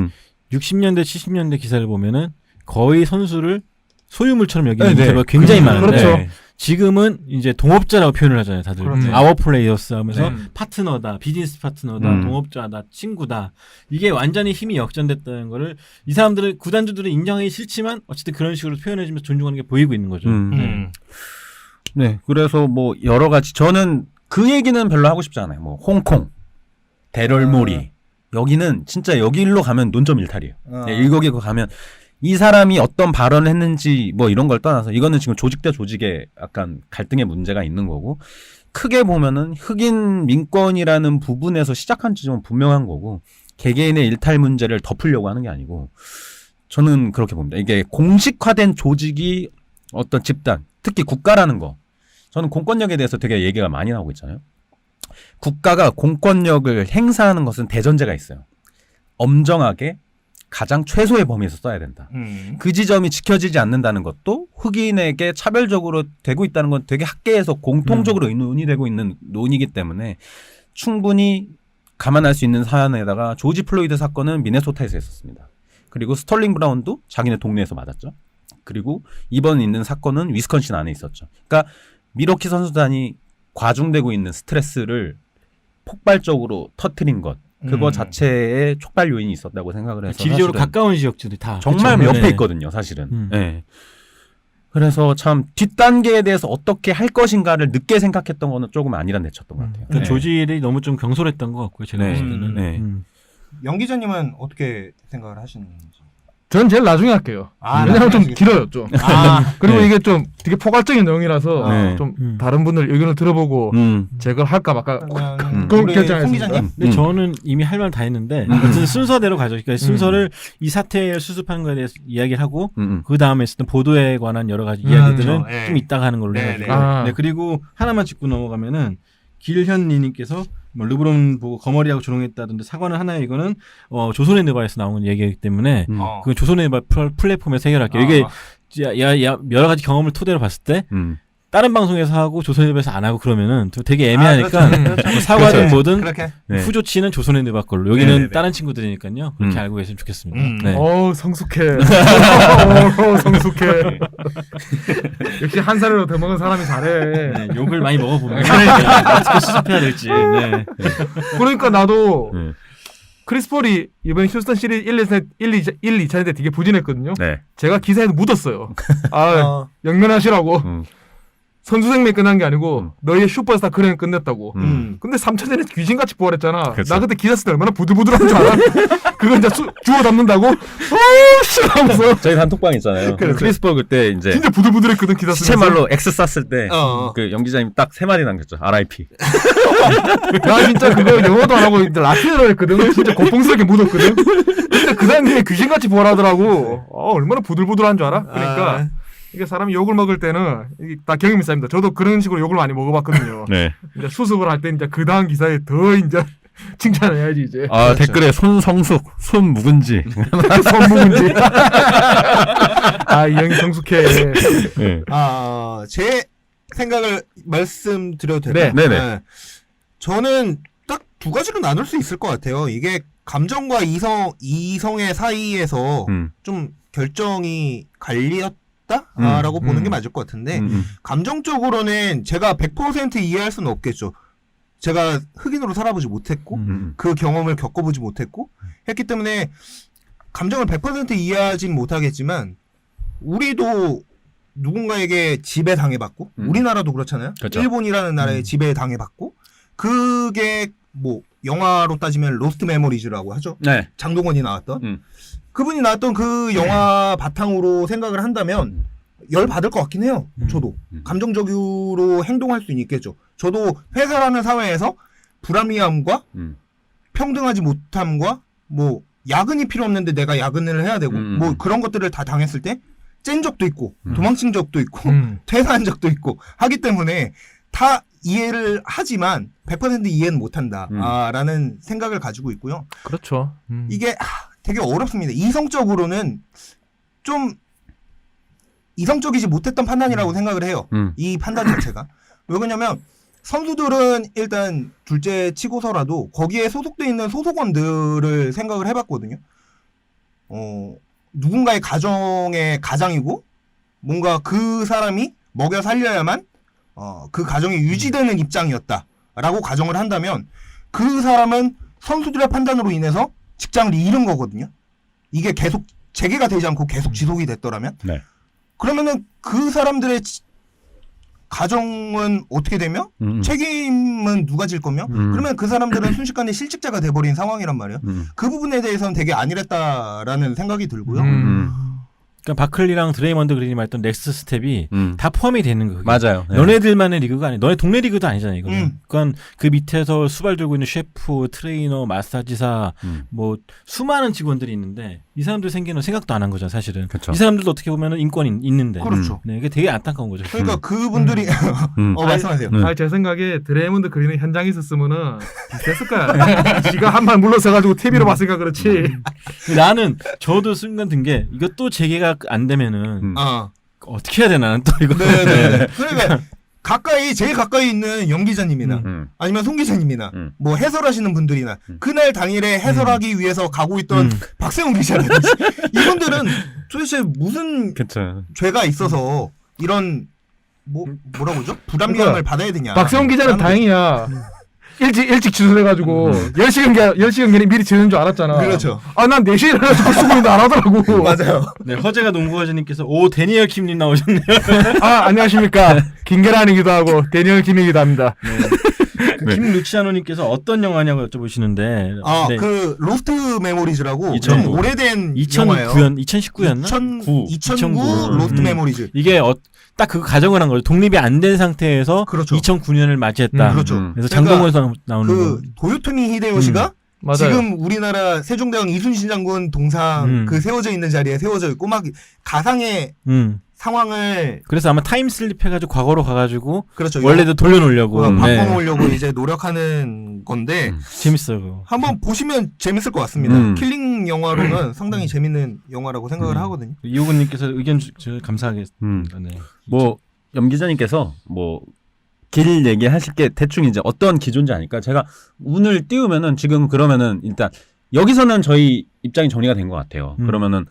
60년대, 70년대 기사를 보면은 거의 선수를 소유물처럼 여기는 경우가 굉장히 많은데 그렇죠. 지금은 이제 동업자라고 표현을 하잖아요, 다들. 그렇죠. 아워 플레이어스 하면서 파트너다, 비즈니스 파트너다, 동업자다, 친구다. 이게 완전히 힘이 역전됐다는 거를 이 사람들을 구단주들은 인정하기 싫지만 어쨌든 그런 식으로 표현해주면서 존중하는 게 보이고 있는 거죠. 네, 그래서 뭐 여러 가지 저는 그 얘기는 별로 하고 싶지 않아요. 뭐 홍콩, 대럴모리 여기는 진짜 여기로 가면 논점 일탈이에요. 네, 일거기 가면 이 사람이 어떤 발언을 했는지 뭐 이런 걸 떠나서 이거는 지금 조직 대 조직의 약간 갈등의 문제가 있는 거고 크게 보면은 흑인 민권이라는 부분에서 시작한 지점은 분명한 거고 개개인의 일탈 문제를 덮으려고 하는 게 아니고 저는 그렇게 봅니다. 이게 공식화된 조직이 어떤 집단, 특히 국가라는 거 저는 공권력에 대해서 되게 얘기가 많이 나오고 있잖아요. 국가가 공권력을 행사하는 것은 대전제가 있어요. 엄정하게 가장 최소의 범위에서 써야 된다. 그 지점이 지켜지지 않는다는 것도 흑인에게 차별적으로 되고 있다는 건 되게 학계에서 공통적으로 논의되고 있는 논의이기 때문에 충분히 감안할 수 있는 사안에다가 조지 플로이드 사건은 미네소타에서 했었습니다. 그리고 스털링 브라운도 자기네 동네에서 맞았죠. 그리고 이번 있는 사건은 위스콘신 안에 있었죠. 그러니까 미러키 선수단이 과중되고 있는 스트레스를 폭발적으로 터뜨린 것. 그거 자체에 촉발 요인이 있었다고 생각을 해서 지리적으로 가까운 지역들이 다 정말 그쵸? 옆에 있거든요, 사실은. 네. 그래서 참 뒷단계에 대해서 어떻게 할 것인가를 늦게 생각했던 거는 조금 아니란 내쳤던 것 같아요. 그 조직이 너무 좀 경솔했던 것 같고요, 제가 봤을 때는. 네. 영 기자님은 어떻게 생각을 하시는지? 전 제일 나중에 할게요. 왜냐면 좀 길어요, 좀. 그리고 이게 좀 되게 포괄적인 내용이라서 좀 다른 분들 의견을 들어보고 제가 할까 말까 결정했습니다. 근데 저는 이미 할 말 다 했는데 어쨌든 순서대로 가죠. 그러니까 순서를 이 사태를 수습하는 거에 대해서 이야기를 하고 그 다음에 있었던 보도에 관한 여러 가지 이야기들은 좀 이따가 하는 걸로 해가지고. 네, 그리고 하나만 짚고 넘어가면은 길현니님께서 뭐 르브론 보고 거머리하고 조롱했다던데 사과는 하나요? 이거는 조선의 느바에서 나오는 얘기이기 때문에 그 조선의 느바 플랫폼에서 해결할게요. 이게 여러 가지 경험을 토대로 봤을 때 다른 방송에서 하고 조선의 느바에서 안 하고 그러면은 되게 애매하니까 뭐 사과든 뭐든 후조치는 조선의 느바 걸로 여기는 다른 친구들이니까요. 그렇게 알고 계시면 좋겠습니다. 네. 성숙해. 성숙해. 역시 한 살이라도 더 먹은 사람이 잘해. 네, 욕을 많이 먹어보면 어떻게 수습해야 될지. 네. 그러니까 나도 크리스 폴이 이번 휴스턴 시리즈 1, 2차전 때 되게 부진했거든요. 네. 제가 기사에도 묻었어요. 영면하시라고. 선수 생명이 끝난 게 아니고 너희의 슈퍼스타 그래는 끝냈다고. 근데 3차전에 귀신같이 부활했잖아. 그쵸. 나 그때 기사 쓸 때 얼마나 부들부들한 줄 알아? 그거 이제 주워 담는다고? 씨 하면서. 저희 단톡방 있잖아요. 크리스 폴 그때 이제 진짜 부들부들했거든 기사 쓰면서. 시체말로 X 쐈을 때 그 연기자님 딱 3마디 남겼죠. RIP. 나 진짜 그거 영어도 안 하고 라틴어로 했거든. 진짜 고풍스럽게 묻었거든. 근데 그 사람이 귀신같이 부활하더라고. 얼마나 부들부들한 줄 알아? 그러니까 이게 사람이 욕을 먹을 때는 이게 다 경험이 쌓입니다. 저도 그런 식으로 욕을 많이 먹어봤거든요. 네. 이제 수습을 할 때 이제 그 다음 기사에 더 이제 칭찬을 해야지 이제. 그렇죠. 댓글에 손성숙, 손묵은지. 손묵은지. 이 형이 성숙해. 네. 제 생각을 말씀드려도 될까요? 네네. 저는 딱 두 가지로 나눌 수 있을 것 같아요. 이게 감정과 이성의 사이에서 좀 결정이 라고 보는 게 맞을 것 같은데 감정적으로는 제가 100% 이해할 수는 없겠죠. 제가 흑인으로 살아보지 못했고 그 경험을 겪어보지 못했고 했기 때문에 감정을 100% 이해하진 못하겠지만 우리도 누군가에게 지배당해봤고 우리나라도 그렇잖아요. 그렇죠. 일본이라는 나라에 지배당해봤고 그게 뭐 영화로 따지면 로스트 메모리즈라고 하죠. 네. 장동건이 나왔던 그분이 나왔던 그 영화 바탕으로 생각을 한다면 열 받을 것 같긴 해요. 저도 감정적으로 행동할 수 있겠죠. 저도 회사라는 사회에서 불합리함과 평등하지 못함과 뭐 야근이 필요 없는데 내가 야근을 해야 되고 뭐 그런 것들을 다 당했을 때 짠 적도 있고 도망친 적도 있고 퇴사한 적도 있고 하기 때문에 다 이해를 하지만 100% 이해는 못한다 라는 생각을 가지고 있고요. 그렇죠. 이게 되게 어렵습니다. 이성적으로는 좀 이성적이지 못했던 판단이라고 생각을 해요. 이 판단 자체가. 왜 그러냐면 선수들은 일단 둘째 치고서라도 거기에 소속돼 있는 소속원들을 생각을 해봤거든요. 누군가의 가정의 가장이고 뭔가 그 사람이 먹여 살려야만 그 가정이 유지되는 입장이었다라고 가정을 한다면 그 사람은 선수들의 판단으로 인해서 직장을 잃은 거거든요. 이게 계속 재개가 되지 않고 계속 지속이 됐더라면 네. 그러면은 그 사람들의 가정은 어떻게 되며 책임은 누가 질 거며 그러면 그 사람들은 순식간에 실직자가 돼버린 상황이란 말이에요. 그 부분에 대해서는 되게 안일했다라는 생각이 들고요. 그러니까 바클리랑 드레이먼드 그린이 말했던 넥스트 스텝이 다 포함이 되는 거예요. 맞아요. 네. 너네들만의 리그가 아니야. 너네 동네 리그도 아니잖아요. 이거는. 그러니까 그 밑에서 수발 들고 있는 셰프, 트레이너, 마사지사 뭐 수많은 직원들이 있는데 이 사람들 생기는 생각도 안 한 거죠. 사실은. 그쵸. 이 사람들도 어떻게 보면 인권이 있는데. 그렇죠. 네, 이게 되게 안타까운 거죠. 그러니까 그분들이 말씀하세요. 제 생각에 드레이먼드 그린은 현장에 있었으면은 비슷했을 거야. 지가 한 발 물러서가지고 TV로 봤으니까 그렇지. 나는 저도 순간 든 게 이것도 재개가 안 되면은 어떻게 해야 되나 나는 또 이거. 네네. 그러니까 제일 가까이 있는 영 기자님이나 아니면 송 기자님이나 뭐 해설하시는 분들이나 그날 당일에 해설하기 위해서 가고 있던 박세훈 기자라든지 이분들은 도대체 무슨 그쵸. 죄가 있어서 이런 뭐라고 그러죠? 불합리함을 받아야 되냐. 박세훈 기자는 다행이야. 일찍 취소해가지고 10시간 미리 지는 줄 알았잖아. 그렇죠. 난 4시에 일어나서 쓰고 있는데 안 하더라고. 맞아요. 네, 허재가 농구화자님께서 오 데니얼 킴님 나오셨네요. 안녕하십니까. 김계란이기도 하고 데니얼 김이기도 합니다. 네. 김루치아노님께서 어떤 영화냐고 여쭤보시는데. 네. 그 로스트 메모리즈라고 2009. 좀 오래된 2009년 2019였나? 2009 로스트 메모리즈. 이게 딱 그 가정을 한 거죠. 독립이 안 된 상태에서 그렇죠. 2009년을 맞이했다. 그렇죠. 그래서 장동건에서 나오는 거. 도요토미 히데요시가 맞아요. 지금 우리나라 세종대왕 이순신 장군 동상 그 세워져 있는 자리에 세워져 있고 막 가상의 상황을 그래서 아마 타임슬립 해가지고 과거로 가가지고 그렇죠. 원래도 돌려놓으려고 바꿔놓으려고 이제 노력하는 건데 재밌어요. 그거. 한번 보시면 재밌을 것 같습니다. 킬링 영화로는 상당히 재밌는 영화라고 생각을 하거든요. 이호근님께서 의견 감사하겠습니다. 네. 뭐 염 기자님께서 길 얘기하실 게 대충 이제 어떤 기존인지 아니까 제가 운을 띄우면은 지금 그러면은 일단 여기서는 저희 입장이 정리가 된 것 같아요. 그러면은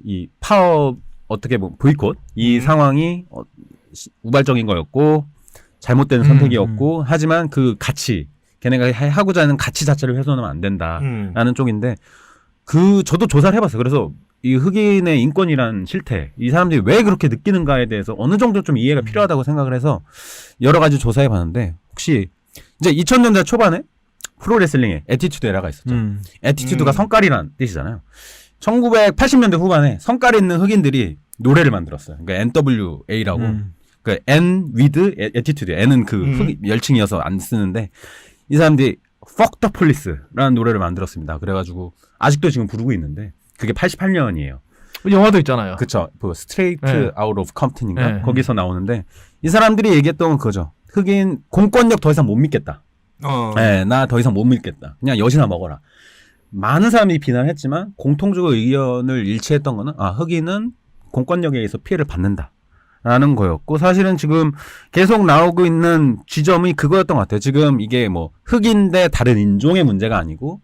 이 파업 어떻게 보이콧 이 상황이 우발적인 거였고 잘못된 선택이었고 하지만 그 가치 걔네가 하고자 하는 가치 자체를 훼손하면 안 된다라는 쪽인데 저도 조사를 해봤어요. 그래서 이 흑인의 인권이란 실태 이 사람들이 왜 그렇게 느끼는가에 대해서 어느 정도 좀 이해가 필요하다고 생각을 해서 여러 가지 조사해 봤는데 혹시 이제 2000년대 초반에 프로레슬링에 애티튜드 에라가 있었죠. 애티튜드가 성깔이란 뜻이잖아요. 1980년대 후반에 성깔 있는 흑인들이 노래를 만들었어요. 그러니까 NWA라고. 그러니까 N with attitude. N은 그 열칭이어서 안 쓰는데 이 사람들이 Fuck the Police라는 노래를 만들었습니다. 그래가지고 아직도 지금 부르고 있는데 그게 88년이에요. 영화도 있잖아요. 그쵸. Straight Out of Compton인가? 거기서 나오는데 이 사람들이 얘기했던 건 그거죠. 흑인 공권력 더 이상 못 믿겠다. 나 더 이상 못 믿겠다. 그냥 여시나 먹어라. 많은 사람이 비난했지만 공통적으로 의견을 일치했던 거는 흑인은 공권력에 의해서 피해를 받는다라는 거였고 사실은 지금 계속 나오고 있는 지점이 그거였던 것 같아요. 지금 이게 흑인 대 다른 인종의 문제가 아니고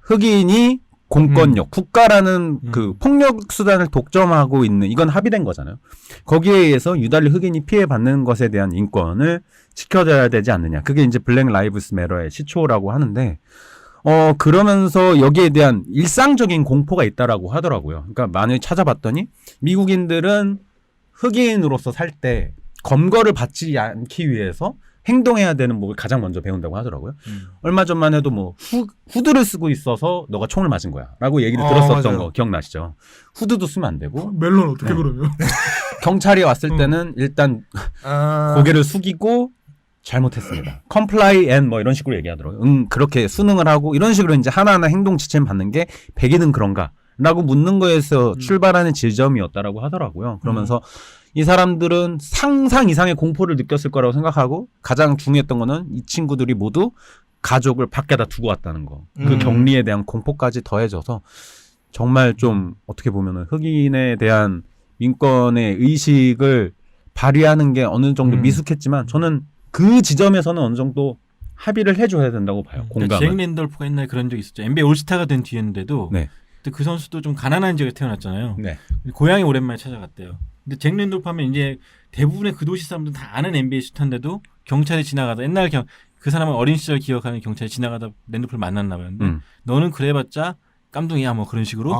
흑인이 공권력, 국가라는 그 폭력 수단을 독점하고 있는 이건 합의된 거잖아요. 거기에 의해서 유달리 흑인이 피해받는 것에 대한 인권을 지켜줘야 되지 않느냐. 그게 이제 블랙 라이브스 매러의 시초라고 하는데 그러면서 여기에 대한 일상적인 공포가 있다라고 하더라고요. 그러니까 만약에 찾아봤더니 미국인들은 흑인으로서 살 때 검거를 받지 않기 위해서 행동해야 되는 뭘 가장 먼저 배운다고 하더라고요. 얼마 전만 해도 뭐 후드를 쓰고 있어서 너가 총을 맞은 거야라고 얘기를 들었었던 맞아요. 거 기억나시죠? 후드도 쓰면 안 되고 멜론 어떻게 그러면? 경찰이 왔을 때는 일단 고개를 숙이고 잘못했습니다. comply and 뭐 이런 식으로 얘기하더라고요. 그렇게 수능을 하고 이런 식으로 이제 하나하나 행동 지침 받는 게 100이든 그런가? 라고 묻는 거에서 출발하는 지점이었다라고 하더라고요. 그러면서 이 사람들은 상상 이상의 공포를 느꼈을 거라고 생각하고 가장 중요했던 거는 이 친구들이 모두 가족을 밖에다 두고 왔다는 거. 그 격리에 대한 공포까지 더해져서 정말 좀 어떻게 보면은 흑인에 대한 민권의 의식을 발휘하는 게 어느 정도 미숙했지만 저는 그 지점에서는 어느 정도 합의를 해줘야 된다고 봐요. 공감을. 잭 랜돌프가 옛날에 그런 적이 있었죠. NBA 올스타가 된 뒤였는데도 네. 그 선수도 좀 가난한 지역에 태어났잖아요. 네. 고향에 오랜만에 찾아갔대요. 근데 잭 랜돌프 하면 이제 대부분의 그 도시 사람들은 다 아는 NBA 슈터인데도 경찰이 지나가다 옛날 그 사람은 어린 시절 기억하는 경찰이 지나가다 랜돌프를 만났나 봐요. 근데 너는 그래봤자 깜둥이야 뭐 그런 식으로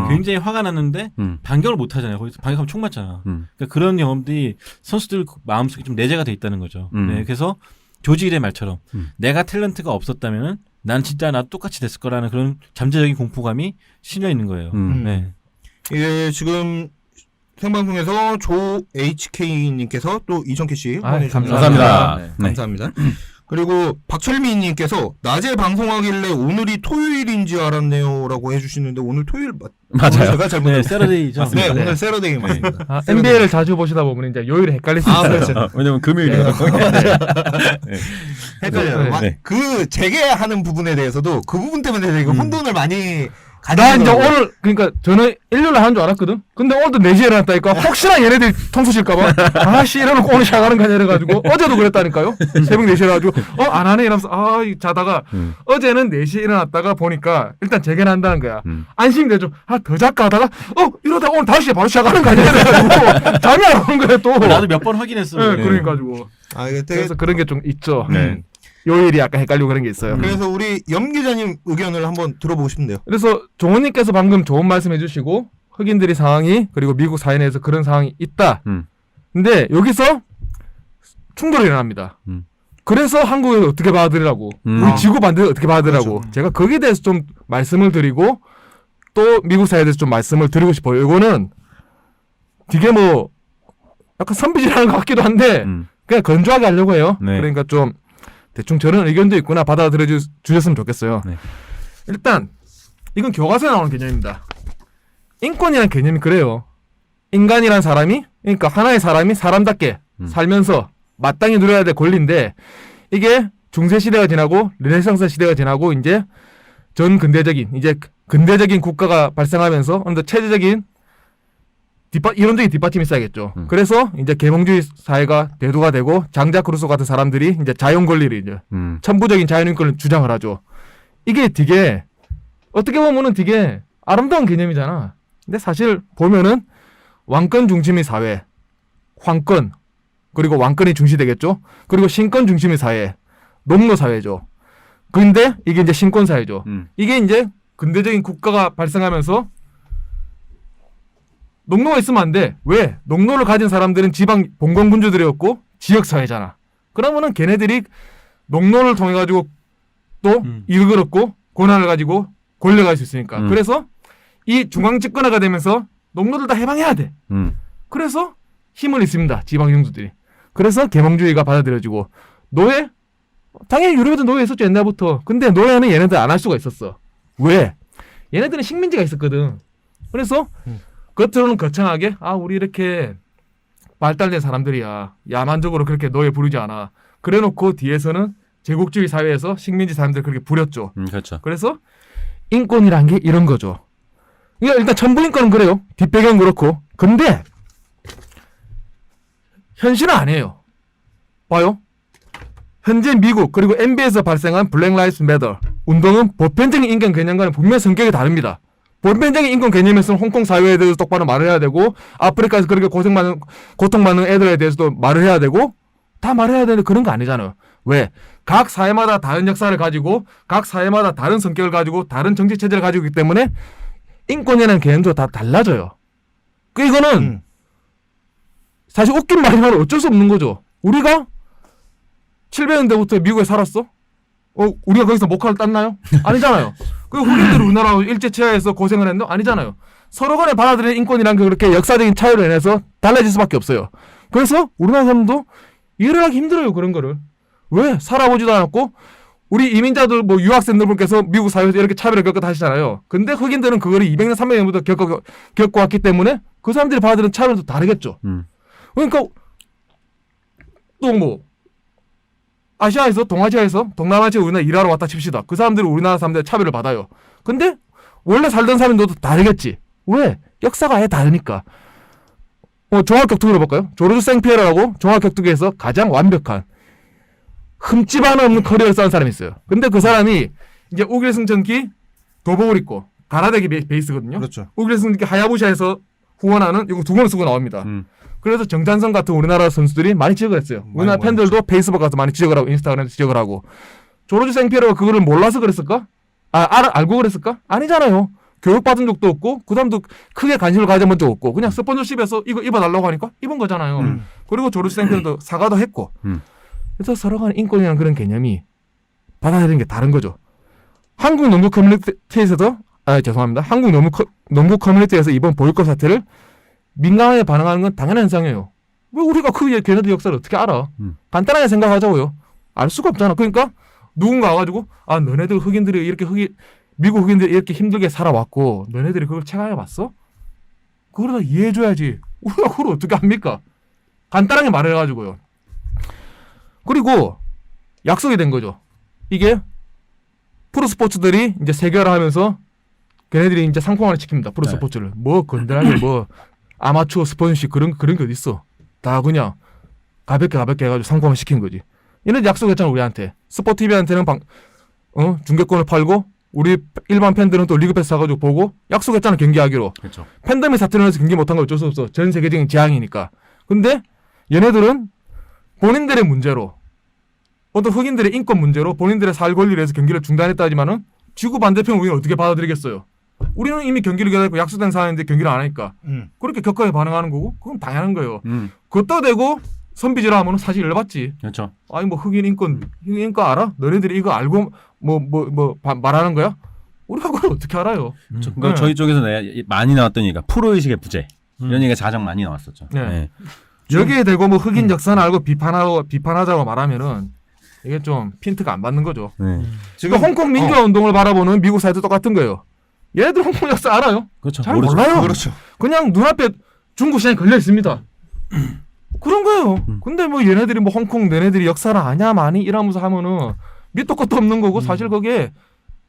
굉장히 화가 났는데 반격을 못 하잖아요. 거기서 반격하면 총 맞잖아. 그러니까 그런 경험들이 선수들 마음속에 좀 내재가 돼 있다는 거죠. 네, 그래서 조지 힐의 말처럼 내가 탤런트가 없었다면은 난 진짜 나 똑같이 됐을 거라는 그런 잠재적인 공포감이 실려 있는 거예요. 네. 예, 지금 생방송에서 조 HK님께서 또 2,000개씩 보내주셨습니다. 감사합니다. 네, 감사합니다. 그리고 박철민님께서 낮에 방송하길래 오늘이 토요일인지 알았네요라고 해주시는데 오늘 토요일 맞아요. 제가 잘못 네, 세러데이죠. 네, 오늘 세러데이 맞습니다. NBA를 자주 보시다 보면 이제 요일이 헷갈릴 수 있어요. 그렇죠. 왜냐면 금요일이거든요. 헷갈려요. 네. 그 재개하는 부분에 대해서도 그 부분 때문에 되게 혼돈을 많이 나 이제 오늘 그러니까 저는 일요일에 하는 줄 알았거든. 근데 오늘도 4시에 일어났다니까 혹시나 얘네들이 통수 칠까봐 아씨 이러놓고 오늘 시작하는 거 아니야 이래가지고 어제도 그랬다니까요. 새벽 4시에 일어나가지고 안 하네 이러면서 자다가 어제는 4시에 일어났다가 보니까 일단 재개는 한다는 거야. 안심이 되죠. 더 잘까 하다가 이러다가 오늘 5시에 바로 시작하는 거 아니야 이래가지고 잠이 안 오는 거야 또. 나도 몇 번 확인했어. 네, 그러니까지고. 이게 되게 그래서 그런 게 좀 있죠. 네. 요일이 약간 헷갈리고 그런 게 있어요. 그래서 우리 염 기자님 의견을 한번 들어보고 싶네요. 그래서 종원님께서 방금 좋은 말씀 해주시고 흑인들이 상황이 그리고 미국 사회 내에서 그런 상황이 있다. 근데 여기서 충돌이 일어납니다. 그래서 한국을 어떻게 받아들이라고 우리 지구 반대를 어떻게 받아들이라고 그렇죠. 제가 거기에 대해서 좀 말씀을 드리고 또 미국 사회에 대해서 좀 말씀을 드리고 싶어요. 이거는 되게 뭐 약간 선비질하는 것 같기도 한데 그냥 건조하게 하려고 해요. 네. 그러니까 좀 대충 저런 의견도 있구나 받아들여 주셨으면 좋겠어요. 네. 일단 이건 교과서에 나오는 개념입니다. 인권이라는 개념이 그래요. 인간이란 사람이 그러니까 하나의 사람이 사람답게 살면서 마땅히 누려야 될 권리인데 이게 중세 시대가 지나고 르네상스 시대가 지나고 이제 전 근대적인 이제 근대적인 국가가 발생하면서 어느 정도 체제적인 이론적인 뒷받침이 있어야겠죠. 그래서 이제 계몽주의 사회가 대두가 되고 장자크 루소 같은 사람들이 이제 자연 권리를 이제 천부적인 자연인권을 주장을 하죠. 이게 되게 어떻게 보면은 되게 아름다운 개념이잖아. 근데 사실 보면은 왕권 중심의 사회, 황권 그리고 왕권이 중시되겠죠. 그리고 신권 중심의 사회, 농노 사회죠. 근데 이게 이제 신권 사회죠. 이게 이제 근대적인 국가가 발생하면서 농노가 있으면 안 돼. 왜? 농노를 가진 사람들은 지방 봉건군주들이었고 지역사회잖아. 그러면은 걔네들이 농노를 통해가지고 또 이익을 얻고 권한을 가지고 권력을 할 수 있으니까. 그래서 이 중앙집권화가 되면서 농노들 다 해방해야 돼. 그래서 힘을 있습니다. 지방 영주들이. 그래서 계몽주의가 받아들여지고 노예? 당연히 유럽에도 노예 있었죠. 옛날부터. 근데 노예는 얘네들 안 할 수가 있었어. 왜? 얘네들은 식민지가 있었거든. 그래서 겉으로는 거창하게 우리 이렇게 발달된 사람들이야. 야만적으로 그렇게 노예 부르지 않아. 그래놓고 뒤에서는 제국주의 사회에서 식민지 사람들 그렇게 부렸죠. 그렇죠. 그래서 인권이란 게 이런 거죠. 일단 천부인권은 그래요. 뒷배경 그렇고. 근데 현실은 아니에요. 봐요. 현재 미국 그리고 NBA에서 발생한 블랙 라이브스 매터 운동은 보편적인 인권 개념과는 분명히 성격이 다릅니다. 보편적인 인권 개념에서는 홍콩 사회에 대해서 똑바로 말을 해야 되고 아프리카에서 그렇게 고통받는 애들에 대해서도 말을 해야 되고 다 말해야 되는데 그런 거 아니잖아요. 왜? 각 사회마다 다른 역사를 가지고 각 사회마다 다른 성격을 가지고 다른 정치 체제를 가지고 있기 때문에 인권이라는 개념도 다 달라져요. 이거는 사실 웃긴 말이면 어쩔 수 없는 거죠. 우리가 700년대부터 미국에 살았어? 우리가 거기서 목화를 땄나요? 아니잖아요. 그리고 흑인들이 우리나라로 일제치하에서 고생을 했나? 아니잖아요. 서로 간에 받아들이는 인권이란 게 그렇게 역사적인 차이로 인해서 달라질 수밖에 없어요. 그래서 우리나라 사람도 이해를 하기 힘들어요, 그런 거를. 왜? 살아보지도 않았고, 우리 이민자들, 뭐, 유학생들분께서 미국 사회에서 이렇게 차별을 겪었다 하시잖아요. 근데 흑인들은 그거를 200년, 300년부터 겪어왔기 때문에 그 사람들이 받아들이는 차별도 다르겠죠. 그러니까, 또 뭐, 아시아에서, 동아시아에서, 동남아시아 우리나라 일하러 왔다 칩시다. 그 사람들이 우리나라 사람들의 차별을 받아요. 근데, 원래 살던 사람들도 다르겠지. 왜? 역사가 아예 다르니까. 종합격투기로 볼까요? 조르주 생피에르라고 종합격투기에서 가장 완벽한 흠집 하나 없는 커리어를 쌓은 사람이 있어요. 근데 그 사람이 이제 우길승천기 도복을 입고 가라데기 베이스거든요. 그렇죠. 우길승천기 하야부샤에서 후원하는 이거 두 권을 쓰고 나옵니다. 그래서 정찬성 같은 우리나라 선수들이 많이 지적을 했어요. 우리나라 팬들도 페이스북 가서 많이 지적을 하고 인스타그램에서 지적을 하고. 조르주 생피에르가 그거를 몰라서 그랬을까? 알고 그랬을까? 아니잖아요. 교육받은 적도 없고 그 다음도 크게 관심을 가져본 적 없고 그냥 스폰서십에서 이거 입어달라고 하니까 입은 거잖아요. 그리고 조르주 생피에르도 사과도 했고. 그래서 서로 간의 인권이라는 그런 개념이 받아들이는 게 다른 거죠. 한국 농구 커뮤니티에서도 죄송합니다. 한국 농구 커뮤니티에서 이번 보이콧 사태를 민감하게 반응하는 건 당연한 현상이에요. 왜 우리가 그 걔네들 역사를 어떻게 알아? 간단하게 생각하자고요. 알 수가 없잖아. 그러니까 누군가 와가지고 너네들 흑인들이 이렇게 미국 흑인들이 이렇게 힘들게 살아왔고 너네들이 그걸 체감해봤어? 그걸 다 이해해줘야지. 우리가 그걸 어떻게 합니까? 간단하게 말해가지고요. 그리고 약속이 된 거죠. 이게 프로스포츠들이 이제 세계화하면서 걔네들이 이제 상품화를 시킵니다. 프로스포츠를. 뭐 건전하게 뭐 아마추어 스폰식 그런 게 어딨어. 다 그냥 가볍게 해가지고 상품화 시킨 거지. 얘네들 약속했잖아 우리한테. 스포티비한테는 중계권을 팔고 우리 일반 팬들은 또 리그 패스 사가지고 보고 약속했잖아 경기하기로. 그렇죠. 팬데믹 사태로 해서 경기 못한 거 어쩔 수 없어. 전 세계적인 재앙이니까. 근데 얘네들은 본인들의 문제로 어떤 흑인들의 인권 문제로 본인들의 살 권리를 해서 경기를 중단했다지만은 지구 반대편 우리는 어떻게 받아들이겠어요? 우리는 이미 경기를 결정했고 약속된 상황인데 경기를 안 하니까 그렇게 격하게 반응하는 거고 그건 당연한 거예요. 그것도 되고 선비지라 하면은 사실 열받지. 그렇죠. 아니 뭐 흑인 인권 알아? 너네들이 이거 알고 말하는 거야? 우리가 그걸 어떻게 알아요? 그러니까 저희 쪽에서 많이 나왔던 얘기가 프로의식의 부재 이런 얘기가 가장 많이 나왔었죠. 네. 여기에 대고 뭐 흑인 역사는 알고 비판하자고 말하면은 이게 좀 핀트가 안 받는 거죠. 지금 홍콩 민주화 운동을 바라보는 미국 사회도 똑같은 거예요. 얘네들 홍콩 역사 알아요? 그렇죠. 잘 몰라요. 그렇죠. 그냥 눈앞에 중국 시장이 걸려 있습니다. 그런 거예요. 근데 뭐 얘네들이 뭐 홍콩 너네들이 역사를 아냐 마니 이러면서 하면은 밑도 끝도 없는 거고 사실 거기에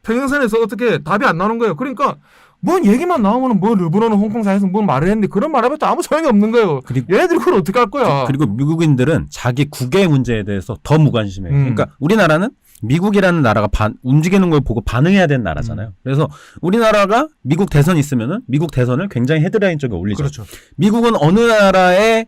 평행선에서 어떻게 답이 안 나오는 거예요. 그러니까 뭔 얘기만 나오면은 뭐 르브론은 홍콩 사회에서 뭔 말을 했는데 그런 말 해봤자 아무 소용이 없는 거예요. 얘네들이 그걸 어떻게 할 거야. 그리고 미국인들은 자기 국외 문제에 대해서 더 무관심해요. 그러니까 우리나라는 미국이라는 나라가 움직이는 걸 보고 반응해야 되는 나라잖아요. 그래서 우리나라가 미국 대선이 있으면은 미국 대선을 굉장히 헤드라인 쪽에 올리죠. 그렇죠. 미국은 어느 나라의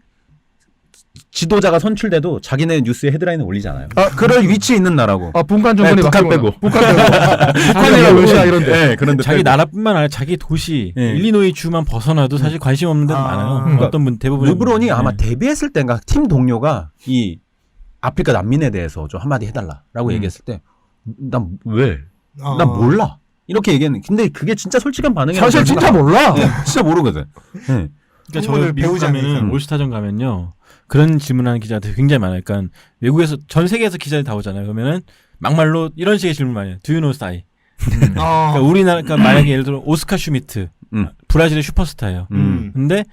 지도자가 선출돼도 자기네 뉴스에 헤드라인을 올리잖아요. 그럴 위치에 있는 나라고. 북한 정권이 북한 빼고. 북한이랑 러시아 이런데. 네, 그런데 자기 나라뿐만 아니라 자기 도시 일리노이 주만 벗어나도 사실 관심 없는 데도 많아요. 그러니까 어떤 분 대부분 르브론이 아마 데뷔했을 때인가 팀 동료가 이 아프리카 난민에 대해서 좀 한마디 해달라라고 얘기했을 때 난 왜? 난 몰라. 이렇게 얘기했는데 근데 그게 진짜 솔직한 반응이야. 사실 진짜 몰라. 진짜 모르거든. 네. 그러니까 저 미국 가면은 올스타전 가면요 그런 질문하는 기자들 굉장히 많아요. 그러니까 외국에서 전 세계에서 기자들이 다 오잖아요. 그러면은 막말로 이런 식의 질문 많이 해요. Do you know 싸이? 그러니까 우리나라 그러니까 만약에 예를 들어 오스카 슈미트 브라질의 슈퍼스타예요. 근데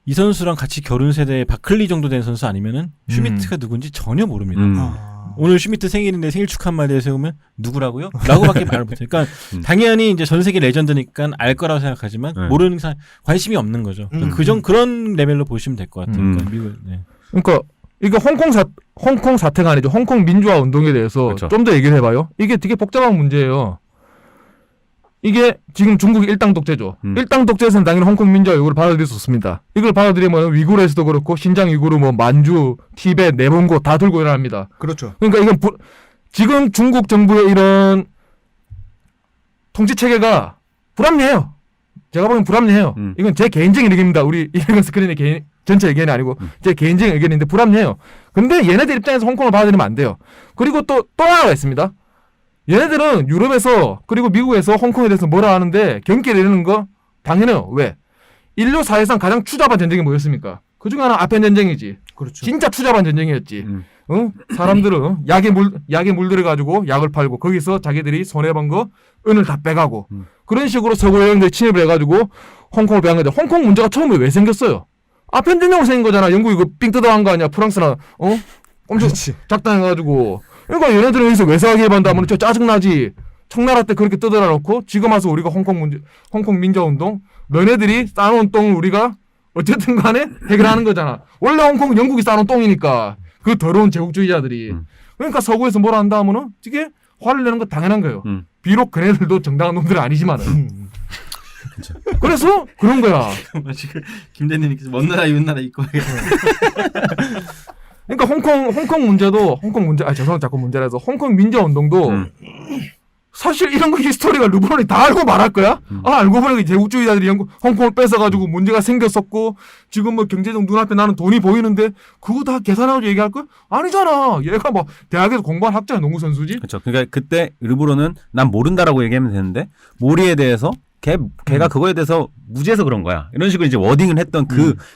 이 선수랑 같이 결혼 세대의 바클리 정도 된 선수 아니면은 슈미트가 누군지 전혀 모릅니다. 오늘 슈미트 생일인데 생일 축하 한마디 세우면 누구라고요? 라고밖에 말을 못해요. 그러니까 당연히 이제 전 세계 레전드니까 알 거라고 생각하지만 모르는 사람 관심이 없는 거죠. 그런 레벨로 보시면 될 것 같아요. 그러니까 미국. 네. 그러니까 이거 홍콩 사태가 아니죠. 홍콩 민주화 운동에 대해서 그렇죠. 좀 더 얘기를 해봐요. 이게 되게 복잡한 문제예요. 이게 지금 중국이 일당 독재죠. 일당 독재에서는 당연히 홍콩 민주화 요구를 받아들일 수 없습니다. 이걸 받아들이면 위구르에서도 그렇고 신장 위구르 뭐 만주, 티베트, 내몽고 다 들고 일어납니다. 그렇죠. 그러니까 이건 지금 중국 정부의 이런 통치 체계가 불합리해요. 제가 보기엔 불합리해요. 이건 제 개인적인 의견입니다. 우리 이런 스크린의 전체 의견이 아니고 제 개인적인 의견인데 불합리해요. 근데 얘네들 입장에서 홍콩을 받아들이면 안 돼요. 그리고 또 하나가 있습니다. 얘네들은 유럽에서 그리고 미국에서 홍콩에 대해서 뭐라 하는데 경기를 내리는 거 당연해요. 왜? 인류 사회상 가장 추잡한 전쟁이 뭐였습니까? 그 중에 하나 아펜 전쟁이지. 그렇죠. 진짜 추잡한 전쟁이었지. 사람들은 약에 물들여가지고 약을 팔고 거기서 자기들이 손해본 거 은을 다 빼가고 그런 식으로 서구 여행들이 침입을 해가지고 홍콩을 빼간 건데 홍콩 문제가 처음에 왜 생겼어요? 아펜 전쟁으로 생긴 거잖아. 영국이 그 삥 뜯어간 거 아니야? 프랑스나 엄청 작당해가지고. 그러니까 얘네들은 여기서 왜 싸게 해반다면 저 짜증나지. 청나라 때 그렇게 뜯어라 놓고 지금 와서 우리가 홍콩 민주화운동 너네들이 쌓아놓은 똥을 우리가 어쨌든 간에 해결하는 거잖아. 원래 홍콩은 영국이 쌓아놓은 똥이니까 그 더러운 제국주의자들이. 그러니까 서구에서 뭐라 한다 하면은 이게 화를 내는 거 당연한 거예요. 비록 그네들도 정당한 놈들은 아니지만은. 그래서 그런 거야. 지금 김대리님께서 먼 나라 이웃 나라 있고. 그러니까 홍콩 문제도 죄송합니다. 자꾸 문제라서 홍콩 민주화운동도 사실 이런 거 히스토리가 르브론이 다 알고 말할 거야? 알고 보니까 제국주의자들이 홍콩을 뺏어가지고 문제가 생겼었고 지금 뭐 경제적 눈앞에 나는 돈이 보이는데 그거 다 계산하고 얘기할 거야? 아니잖아. 얘가 뭐 대학에서 공부한 학자야 농구 선수지. 그렇죠. 그러니까 그때 르브론은 난 모른다라고 얘기하면 되는데 모리에 대해서 걔가 그거에 대해서 무지해서 그런 거야. 이런 식으로 이제 워딩을 했던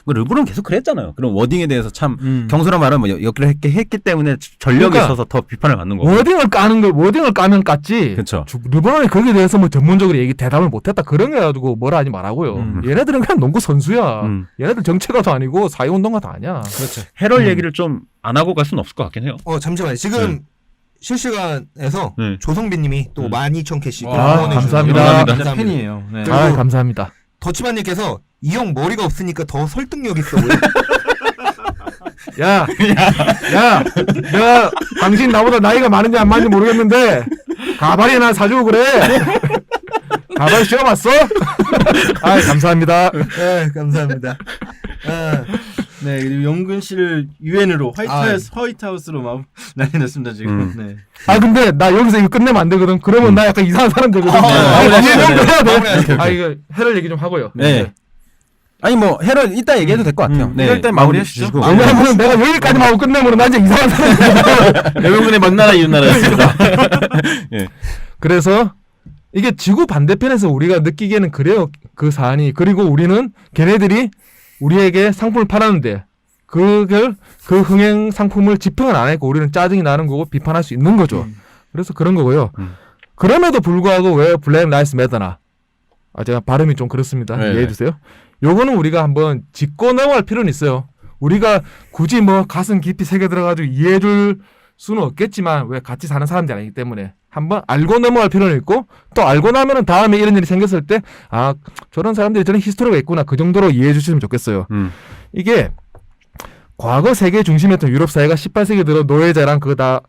르브론 계속 그랬잖아요. 그런 워딩에 대해서 참 경솔한 말은 뭐 여기를 했기 때문에 전력이 그러니까 있어서 더 비판을 받는 거고. 워딩을 까면 깠지. 그렇죠. 르브론이 거기에 대해서 뭐 전문적으로 대답을 못했다 그런 거 가지고 뭐라 하지 말라고요. 얘네들은 그냥 농구 선수야. 얘네들 정체가도 아니고 사회운동가도 아니야. 그렇죠. 해럴 얘기를 좀 안 하고 갈 수는 없을 것 같긴 해요. 잠시만요. 지금 실시간에서 조성빈님이 또 12,000캐시 감사합니다. 진짜 팬이에요. 네. 감사합니다. 더치만님께서 이 형 머리가 없으니까 더 설득력 있어. 야, 내가 당신 나보다 나이가 많은지 안 많은지 모르겠는데 가발이 하나 사주고 그래. 가발 씌워봤어? 감사합니다. 네, 감사합니다. 네, 그리고 영근 씨를 유엔으로 화이트하우스로 막 난리 났습니다 지금. 네. 근데 나 여기서 이거 끝내면 안 되거든. 그러면 나 약간 이상한 사람 되거든. 이거 해럴 얘기 좀 하고요. 네. 아니 뭐 해럴 이따 얘기해도 될 것 같아요. 네. 일단 마무리하시죠. 왜냐면 내가 여기까지만 하고 끝내면 나 이제 이상한 사람. 영근의 먼 나라 이웃 나라였습니다. 예. 그래서 이게 지구 반대편에서 우리가 느끼기에는 그래요. 그 사안이. 그리고 우리는 걔네들이 우리에게 상품을 팔았는데 그 흥행 상품을 집행을 안 했고 우리는 짜증이 나는 거고 비판할 수 있는 거죠. 그래서 그런 거고요. 그럼에도 불구하고 왜 블랙 라이스 매터나 제가 발음이 좀 그렇습니다. 네. 이해해 주세요. 요거는 우리가 한번 짚고 넘어갈 필요는 있어요. 우리가 굳이 뭐 가슴 깊이 새겨 들어가지고 이해해 줄 수는 없겠지만 왜 같이 사는 사람들이 아니기 때문에 한번 알고 넘어갈 필요는 있고 또 알고 나면은 다음에 이런 일이 생겼을 때 저런 사람들이 저런 히스토리가 있구나 그 정도로 이해해 주시면 좋겠어요. 이게 과거 세계 중심이었던 유럽 사회가 18세기 들어 노예제랑 그거 다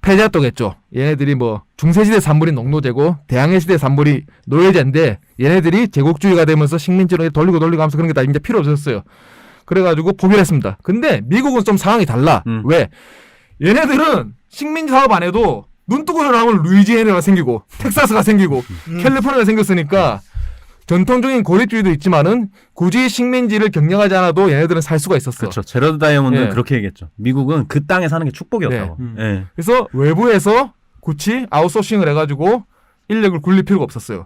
폐지했겠죠. 얘네들이 뭐 중세시대 산물이 농노제고 대항해시대 산물이 노예제인데 얘네들이 제국주의가 되면서 식민지로 돌리고 하면서 그런 게 다 이제 필요 없었어요. 그래가지고 포기를 했습니다. 근데 미국은 좀 상황이 달라. 왜? 얘네들은 식민지 사업 안 해도 눈 뜨고 일어나면 루이지애나가 생기고 텍사스가 생기고 캘리포니아가 생겼으니까 전통적인 고립주의도 있지만은 굳이 식민지를 경영하지 않아도 얘네들은 살 수가 있었어. 그렇죠. 제러드 다이아몬드는 그렇게 얘기했죠. 미국은 그 땅에 사는 게 축복이었다고. 네. 그래서 외부에서 굳이 아웃소싱을 해가지고 인력을 굴릴 필요가 없었어요.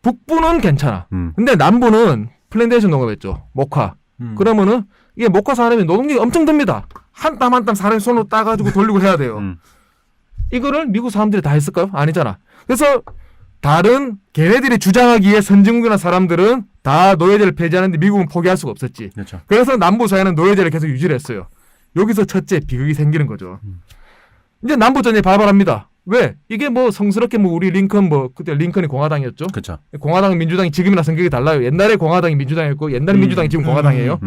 북부는 괜찮아. 근데 남부는 플랜테이션 농업했죠. 목화. 그러면은 이게 목화 산업이 노동력이 엄청 듭니다. 한 땀 한 땀 사람이 손으로 따가지고 돌리고 해야 돼요. 이거를 미국 사람들이 다 했을까요? 아니잖아. 그래서 다른 걔네들이 주장하기에 선진국이나 사람들은 다 노예제를 폐지하는데 미국은 포기할 수가 없었지. 그렇죠. 그래서 남부 사회는 노예제를 계속 유지를 했어요. 여기서 첫째 비극이 생기는 거죠. 이제 남부전이 발발합니다. 왜? 이게 뭐 성스럽게 뭐 우리 링컨 그때 링컨이 공화당이었죠. 그렇죠. 공화당 민주당이 지금이나 성격이 달라요. 옛날에 공화당이 민주당이었고 옛날에 민주당이 지금 공화당이에요.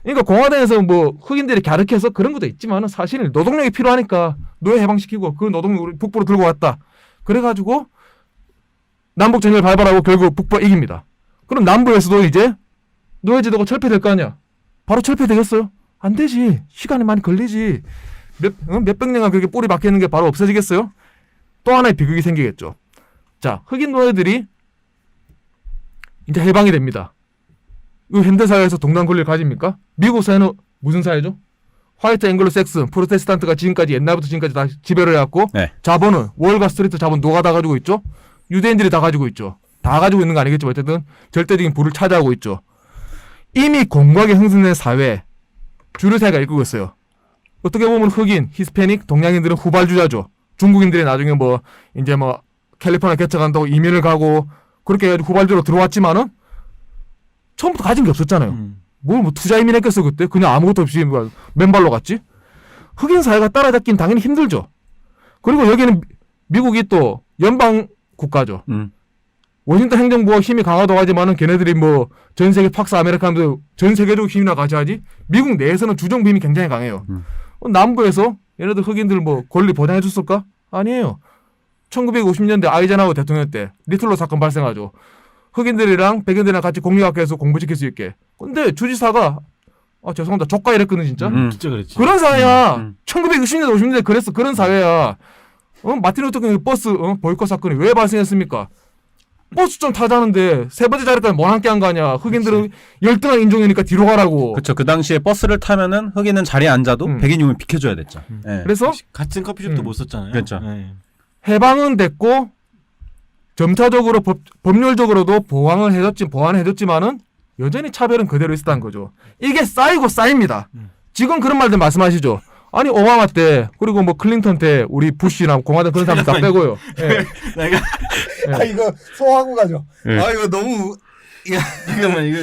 그러니까 공화당에서 뭐 흑인들이 갸륵해서 그런 것도 있지만은 사실 노동력이 필요하니까 노예 해방시키고 그 노동력 우리 북부로 들고 왔다. 그래가지고 남북전쟁을 발발하고 결국 북부가 이깁니다. 그럼 남부에서도 이제 노예제도가 철폐될 거 아니야. 바로 철폐되겠어요? 안 되지. 시간이 많이 걸리지. 몇백 년간 그렇게 뿌리 박혀 있는 게 바로 없어지겠어요? 또 하나의 비극이 생기겠죠. 자, 흑인 노예들이 이제 해방이 됩니다. 이 현대사회에서 동당 권리를 가집니까? 미국 사회는 무슨 사회죠? 화이트 앵글로색슨, 프로테스탄트가 지금까지 옛날부터 지금까지 다 지배를 해왔고 네. 자본은 월과 스트리트 자본 누가 다 가지고 있죠? 유대인들이 다 가지고 있죠. 다 가지고 있는 거 아니겠지만 어쨌든 절대적인 부를 차지하고 있죠. 이미 공고하게 형성된 사회 줄을 사회가 이끌고 있어요. 어떻게 보면 흑인, 히스패닉, 동양인들은 후발주자죠. 중국인들이 나중에 뭐 이제 뭐 캘리포니아 개척한다고 이민을 가고 그렇게 해가지고 후발주로 들어왔지만은 처음부터 가진 게 없었잖아요. 뭐 투자 이민했겠어 그때? 그냥 아무것도 없이 뭐 맨발로 갔지? 흑인 사회가 따라잡긴 당연히 힘들죠. 그리고 여기는 미국이 또 연방 국가죠. 워싱턴 행정부가 힘이 강하다고 하지만은 걔네들이 뭐 전 세계 팍스 아메리칸도 전 세계적으로 힘이나 가져야지. 미국 내에서는 주정부 힘이 굉장히 강해요. 남부에서 얘네들 흑인들 뭐 권리 보장해 줬을까? 아니에요. 1950년대 아이젠하워 대통령 때 리틀러 사건 발생하죠. 흑인들이랑 백인들이랑 같이 공립학교에서 공부시킬 수 있게. 근데 주지사가 죄송합니다. 조카 이랬거든 진짜. 진짜 그랬지. 그런 사회야. 1960년대 50년대 그랬어. 그런 사회야. 마틴 루터 킹 버스 보이콧 사건이 왜 발생했습니까? 버스 좀 타자는데 세 번째 자리까지 못 함께 한 거 아니야. 흑인들은 열등한 인종이니까 뒤로 가라고. 그렇죠. 그 당시에 버스를 타면은 흑인은 자리에 앉아도 백인이 오면 비켜줘야 됐죠. 네. 그래서 같은 커피숍도 못 썼잖아요. 그렇죠. 네. 해방은 됐고 점차적으로 법률적으로도 보완해줬지만은 여전히 차별은 그대로 있었다는 거죠. 이게 쌓이고 쌓입니다. 지금 그런 말들 말씀하시죠. 아니 오바마 때 그리고 뭐 클린턴 때 우리 부시나 공화당 그런 사람들 다 빼고요. 예. 내가 이거 소화하고 가죠. 네. 이거 너무 잠깐만 이거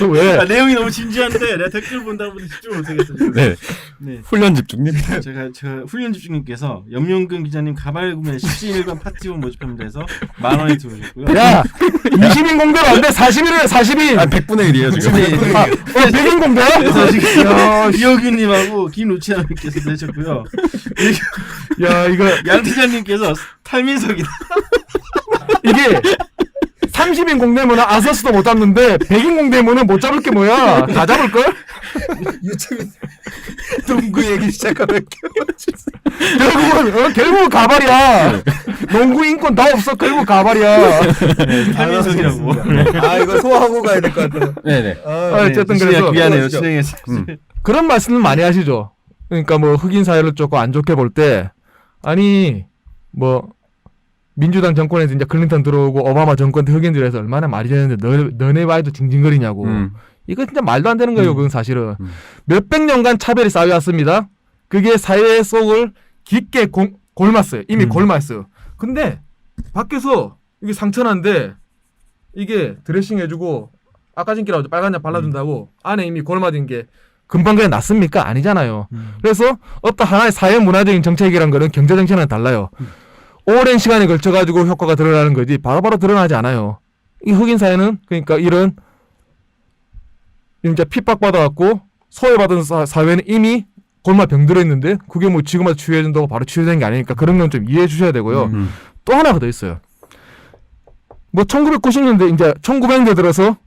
왜? 내용이 너무 진지한데 내가 댓글 본다 보니 집중을 못하겠어. 네. 네. 훈련 집중님. 제가 훈련 집중님께서 염용근 기자님 가발 구매 10시일간 파티원 모집합니다 해서 10,000원이 들어오셨고요. 야 20인 공대로 안 돼. 40인이래 40인. 100분의 1이에요 지금. 100인 공대야? 그래서 지금 이호균님하고 김루치아님께서 내셨고요. 야 이거 양팀장님께서 탈민석이다. 이게 30인 공대면은 아서스도 못 잡는데 100인 공대면은 못 잡을 게 뭐야? 다 잡을 걸? 유채민 농구 얘기 시작하면 결국은 가발이야. 농구 인권 다 없어. 결국 가발이야. 탈민석이라고. 이거 소화하고 가야 될 것 같아요. 네네. 어쨌든 그래서 미안해요. 진행해서. 그런 말씀은 많이 하시죠. 그러니까 뭐 흑인 사회를 조금 안 좋게 볼 때 아니 뭐 민주당 정권에서 이제 클린턴 들어오고 오바마 정권 때 흑인들에서 얼마나 말이 되는데 너네 와이도 징징거리냐고. 이거 진짜 말도 안 되는 거예요. 그건 사실은. 몇백 년간 차별이 쌓여왔습니다. 그게 사회 속을 깊게 골랐어요. 이미 골랐어요. 근데 밖에서 이게 상처난데 이게 드레싱 해주고 아까진기라고 빨간약 발라준다고 안에 이미 골마진 게 금방 그냥 낫습니까? 아니잖아요. 그래서 어떤 하나의 사회 문화적인 정책이란 거는 경제 정책은 달라요. 오랜 시간에 걸쳐가지고 효과가 드러나는 거지 바로바로 드러나지 않아요. 이 흑인 사회는 그러니까 이런 이제 핍박받아갖고 소외받은 사회는 이미 골마 병들어 있는데 그게 뭐 지금 와서 치유해준다고 바로 치유되는 게 아니니까 그런 건 좀 이해해 주셔야 되고요. 또 하나가 더 있어요. 뭐 1990년대 이제 1900년대 들어서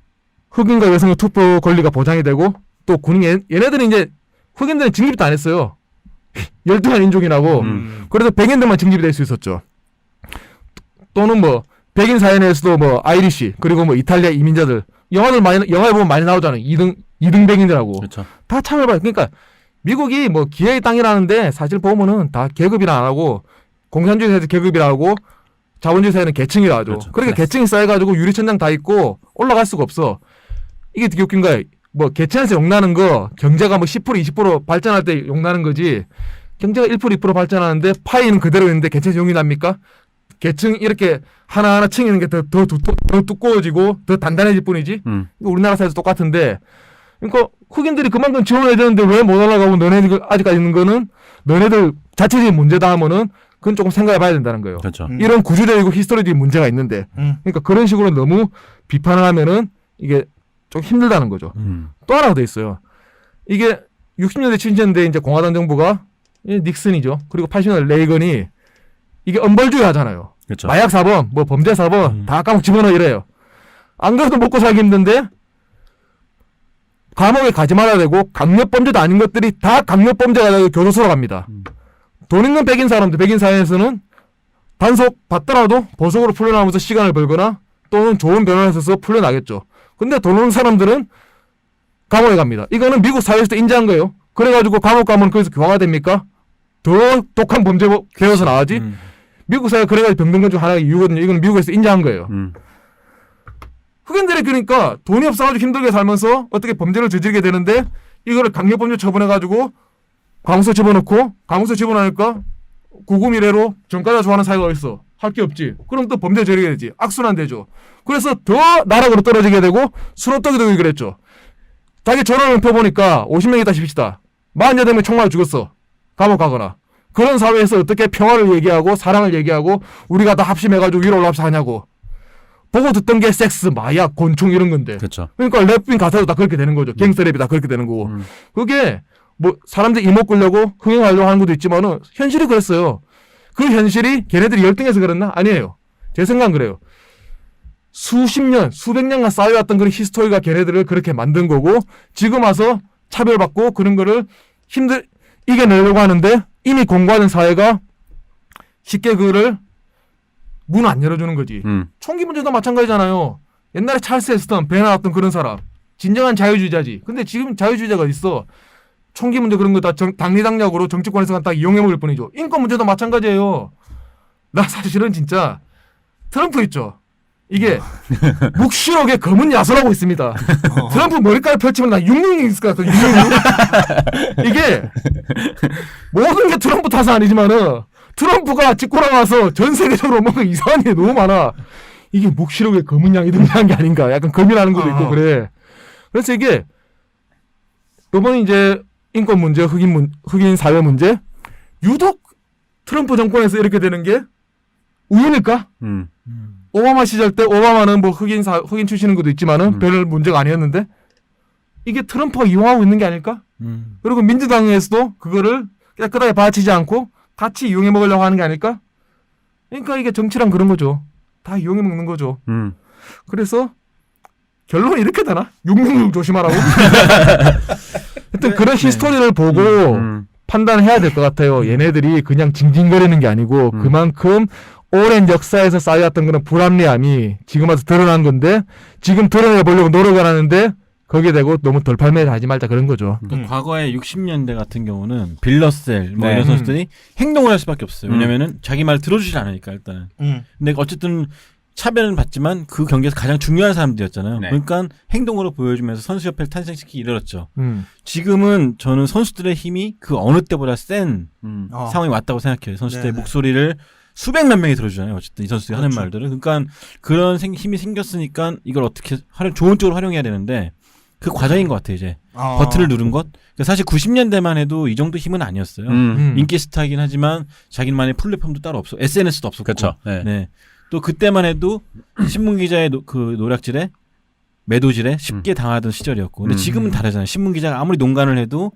흑인과 여성의 투표 권리가 보장이 되고 또 군인 얘네들은 이제 흑인들은 징집도 안 했어요. 열등한 인종이라고. 그래서 백인들만 징집이 될 수 있었죠. 또는 뭐 백인 사회 내에서도 뭐 아이리시 그리고 뭐 이탈리아 이민자들 영화에 보면 많이 나오잖아요. 2등 백인들하고. 그렇죠. 다 참여해봐요. 그러니까 미국이 뭐 기회의 땅이라는데 사실 보면은 다 계급이라 안 하고 공산주의 사회에서 계급이라 하고 자본주의 사회는 계층이라 하죠. 그렇죠. 그러니까 계층이 쌓여가지고 유리천장 다 있고 올라갈 수가 없어. 이게 되게 웃긴 거야. 뭐 계층에서 욕나는 거 경제가 뭐 10% 20% 발전할 때 욕나는 거지. 경제가 1% 2% 발전하는데 파이는 그대로 있는데 계층에서 용이 납니까? 계층 이렇게 하나하나 층이는 게 더 두꺼워지고 더 단단해질 뿐이지. 우리나라 사회에서 똑같은데 그러니까 흑인들이 그만큼 지원해야 되는데 왜 못 올라가고 너네들 아직까지 있는 거는 너네들 자체적인 문제다 하면은 그건 조금 생각해 봐야 된다는 거예요. 그렇죠. 이런 구조적이고 히스토리적인 문제가 있는데 그러니까 그런 식으로 너무 비판을 하면은 이게 좀 힘들다는 거죠. 또 하나가 더 있어요. 이게 60년대 70년대 이제 공화당 정부가 닉슨이죠. 그리고 80년대 레이건이 이게 엄벌주의 하잖아요. 그렇죠. 마약 사범, 뭐 범죄 사범 다 감옥 집어넣어 이래요. 안 그래도 먹고 살기 힘든데 감옥에 가지 말아야 되고 강력범죄도 아닌 것들이 다 강력범죄가 되고 교도소로 갑니다. 돈 있는 백인 사람들, 백인 사회에서는 단속 받더라도 보석으로 풀려나오면서 시간을 벌거나 또는 좋은 변호사를 써서 풀려나겠죠. 근데 돈 없는 사람들은 감옥에 갑니다. 이거는 미국 사회에서도 인정한 거예요. 그래가지고 감옥 가면 거기서 교화가 됩니까? 더 독한 범죄 되어서 나가지? 미국 사회가 그래가지고 병등권 중 하나의 이유거든요. 이건 미국에서 인정한 거예요. 흑인들이 그러니까 돈이 없어가지고 힘들게 살면서 어떻게 범죄를 저지르게 되는데 이거를 강력범죄 처분해가지고 감옥에 집어넣고 감옥에 집어넣으니까 구구미래로 전과자 좋아하는 사회가 어딨어? 할 게 없지. 그럼 또 범죄 저지르게 되지. 악순환 되죠. 그래서 더 나락으로 떨어지게 되고 수노떡이 되고 그랬죠. 자기 전화를 펴보니까 50명이다 싶시다. 48명 총 맞아 죽었어. 감옥 가거나. 그런 사회에서 어떻게 평화를 얘기하고 사랑을 얘기하고 우리가 다 합심해가지고 위로 올라갑시다 하냐고. 보고 듣던 게 섹스, 마약, 곤충 이런 건데. 그렇죠. 그러니까 랩인 가사도 다 그렇게 되는 거죠. 갱스터랩이 다 그렇게 되는 거고. 그게 뭐 사람들 이목 끌려고 흥행하려고 하는 것도 있지만은 현실이 그랬어요. 그 현실이 걔네들이 열등해서 그랬나? 아니에요. 제 생각은 그래요. 수십 년, 수백 년간 쌓여왔던 그런 히스토리가 걔네들을 그렇게 만든 거고 지금 와서 차별받고 그런 거를 이겨내려고 하는데 이미 공부하는 사회가 쉽게 그거를 문 안 열어주는 거지. 총기 문제도 마찬가지잖아요. 옛날에 찰스 헤스턴, 배 나왔던 그런 사람. 진정한 자유주의자지. 근데 지금 자유주의자가 있어. 총기 문제 그런 거 다 당리당략으로 정치권에서 다 이용해 먹을 뿐이죠. 인권 문제도 마찬가지예요. 나 사실은 진짜 트럼프 있죠. 이게 묵시록의 검은 야수라고 있습니다. 트럼프 머리카락 펼치면 나 666 있을 것 같아. 666. 이게 모든 게 트럼프 탓은 아니지만은 트럼프가 찍고 나와서 전 세계적으로 뭔가 이상한 게 너무 많아. 이게 묵시록의 검은 양이 등장한 게 아닌가. 약간 검이라는 것도 있고 그래. 그래서 이게 이번에 이제 인권 문제, 흑인 사회 문제 유독 트럼프 정권에서 이렇게 되는 게 우유니까? 오바마 시절 때 오바마는 뭐 흑인 출신인 것도 있지만은 별 문제가 아니었는데 이게 트럼프가 이용하고 있는 게 아닐까? 그리고 민주당에서도 그거를 깨끗하게 받아치지 않고 같이 이용해 먹으려고 하는 게 아닐까? 그러니까 이게 정치란 그런 거죠. 다 이용해 먹는 거죠. 그래서 결론이 이렇게 되나? 666 조심하라고? 하여튼 그런 히스토리를 보고 판단해야 될 것 같아요. 얘네들이 그냥 징징거리는 게 아니고 그만큼 오랜 역사에서 쌓여왔던 그런 불합리함이 지금 와서 드러난 건데 지금 드러내보려고 노력을 하는데 거기에 대고 너무 덜팔매하지 말자 그런 거죠. 과거에 60년대 같은 경우는 빌러셀 뭐 이런 선수들이 행동을 할 수밖에 없어요. 왜냐면은 자기 말 들어주질 않으니까 일단은. 근데 어쨌든 차별은 받지만 그 경기에서 가장 중요한 사람들이었잖아요. 네. 그러니까 행동으로 보여주면서 선수협회를 탄생시키기 이르렀죠. 지금은 저는 선수들의 힘이 그 어느 때보다 센 상황이 왔다고 생각해요. 선수들의 목소리를 수백만 명이 들어주잖아요. 어쨌든 이 선수들이 하는 말들을. 그러니까 그런 힘이 생겼으니까 이걸 어떻게 좋은 쪽으로 활용해야 되는데 그 과정인 것 같아요. 이제 버튼을 누른 것. 그러니까 사실 90년대만 해도 이 정도 힘은 아니었어요. 인기 스타이긴 하지만 자기만의 플랫폼도 따로 없어. SNS도 없었고. 그렇죠. 네. 또 그때만 해도 신문기자의 그 노략질에 매도질에 쉽게 당하던 시절이었고. 근데 지금은 다르잖아요. 신문기자가 아무리 농간을 해도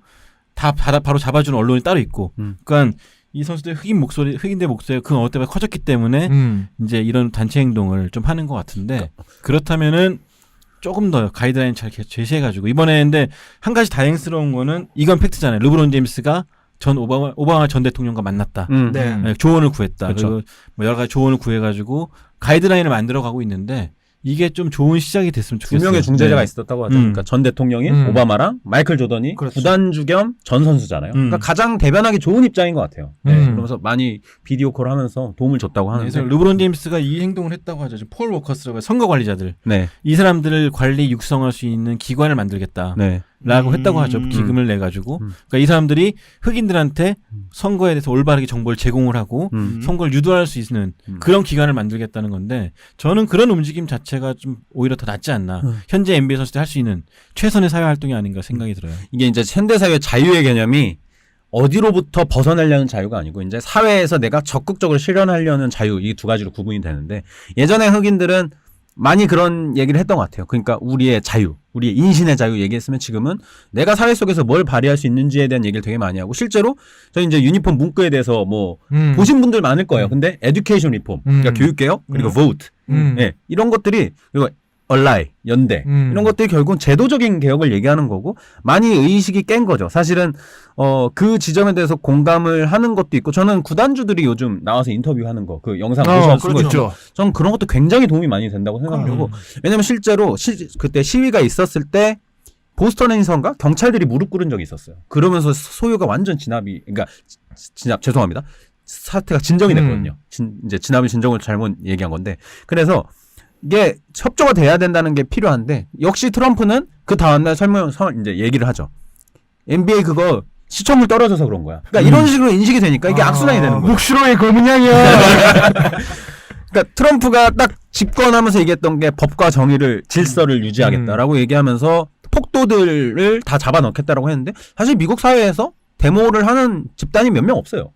다 바로 잡아주는 언론이 따로 있고. 그러니까 이 선수들 흑인들 목소리가 그 어느 때보다 커졌기 때문에 이제 이런 단체 행동을 좀 하는 것 같은데 그렇다면은 조금 더 가이드라인 잘 제시해가지고 이번에 근데 한 가지 다행스러운 거는 이건 팩트잖아요. 르브론 제임스가 오바마 전 대통령과 만났다. 네, 조언을 구했다. 그렇죠. 그리고 뭐 여러 가지 조언을 구해가지고 가이드라인을 만들어가고 있는데 이게 좀 좋은 시작이 됐으면 좋겠어요. 두 명의 중재자가 있었다고 하죠. 그러니까 전 대통령이 오바마랑 마이클 조던이 구단주 겸 전 선수잖아요. 그러니까 가장 대변하기 좋은 입장인 것 같아요. 네, 그러면서 많이 비디오 콜 하면서 도움을 줬다고 하는데. 그래서 르브론 제임스가 이 행동을 했다고 하죠. 폴 워커스라고 선거 관리자들. 네. 이 사람들을 관리 육성할 수 있는 기관을 만들겠다. 네. 라고 했다고 하죠. 기금을 내가지고. 그러니까 이 사람들이 흑인들한테 선거에 대해서 올바르게 정보를 제공을 하고 선거를 유도할 수 있는 그런 기관을 만들겠다는 건데 저는 그런 움직임 자체가 좀 오히려 더 낫지 않나. 현재 NBA 선수들이 할 수 있는 최선의 사회활동이 아닌가 생각이 들어요. 이게 이제 현대사회 자유의 개념이 어디로부터 벗어나려는 자유가 아니고 이제 사회에서 내가 적극적으로 실현하려는 자유 이 두 가지로 구분이 되는데 예전에 흑인들은 많이 그런 얘기를 했던 것 같아요. 그러니까 우리의 자유, 우리의 인신의 자유 얘기했으면 지금은 내가 사회 속에서 뭘 발휘할 수 있는지에 대한 얘기를 되게 많이 하고 실제로 저희 이제 유니폼 문구에 대해서 뭐 보신 분들 많을 거예요. 근데 에듀케이션 리폼, 그러니까 교육개혁 그리고 vote, 네, 이런 것들이 그리고 얼라이, 연대 이런 것들이 결국은 제도적인 개혁을 얘기하는 거고 많이 의식이 깬 거죠. 사실은 그 지점에 대해서 공감을 하는 것도 있고 저는 구단주들이 요즘 나와서 인터뷰하는 거 그 영상 보셔서 쓰고 있죠. 저는 그런 것도 굉장히 도움이 많이 된다고 생각하고 왜냐면 실제로 그때 시위가 있었을 때 보스턴에서인가 경찰들이 무릎 꿇은 적이 있었어요. 그러면서 소유가 완전 그러니까 죄송합니다. 사태가 진정이 됐거든요. 이제 진압이 진정을 잘못 얘기한 건데 그래서 이게 협조가 돼야 된다는 게 필요한데 역시 트럼프는 그 다음날 이제 얘기를 하죠. NBA 그거 시청률 떨어져서 그런 거야. 그러니까 이런 식으로 인식이 되니까 이게 악순환이 되는 거야. 묵시로의 검은 양이야. 그러니까 트럼프가 딱 집권하면서 얘기했던 게 법과 정의를 질서를 유지하겠다라고 얘기하면서 폭도들을 다 잡아넣겠다라고 했는데 사실 미국 사회에서 데모를 하는 집단이 몇 명 없어요.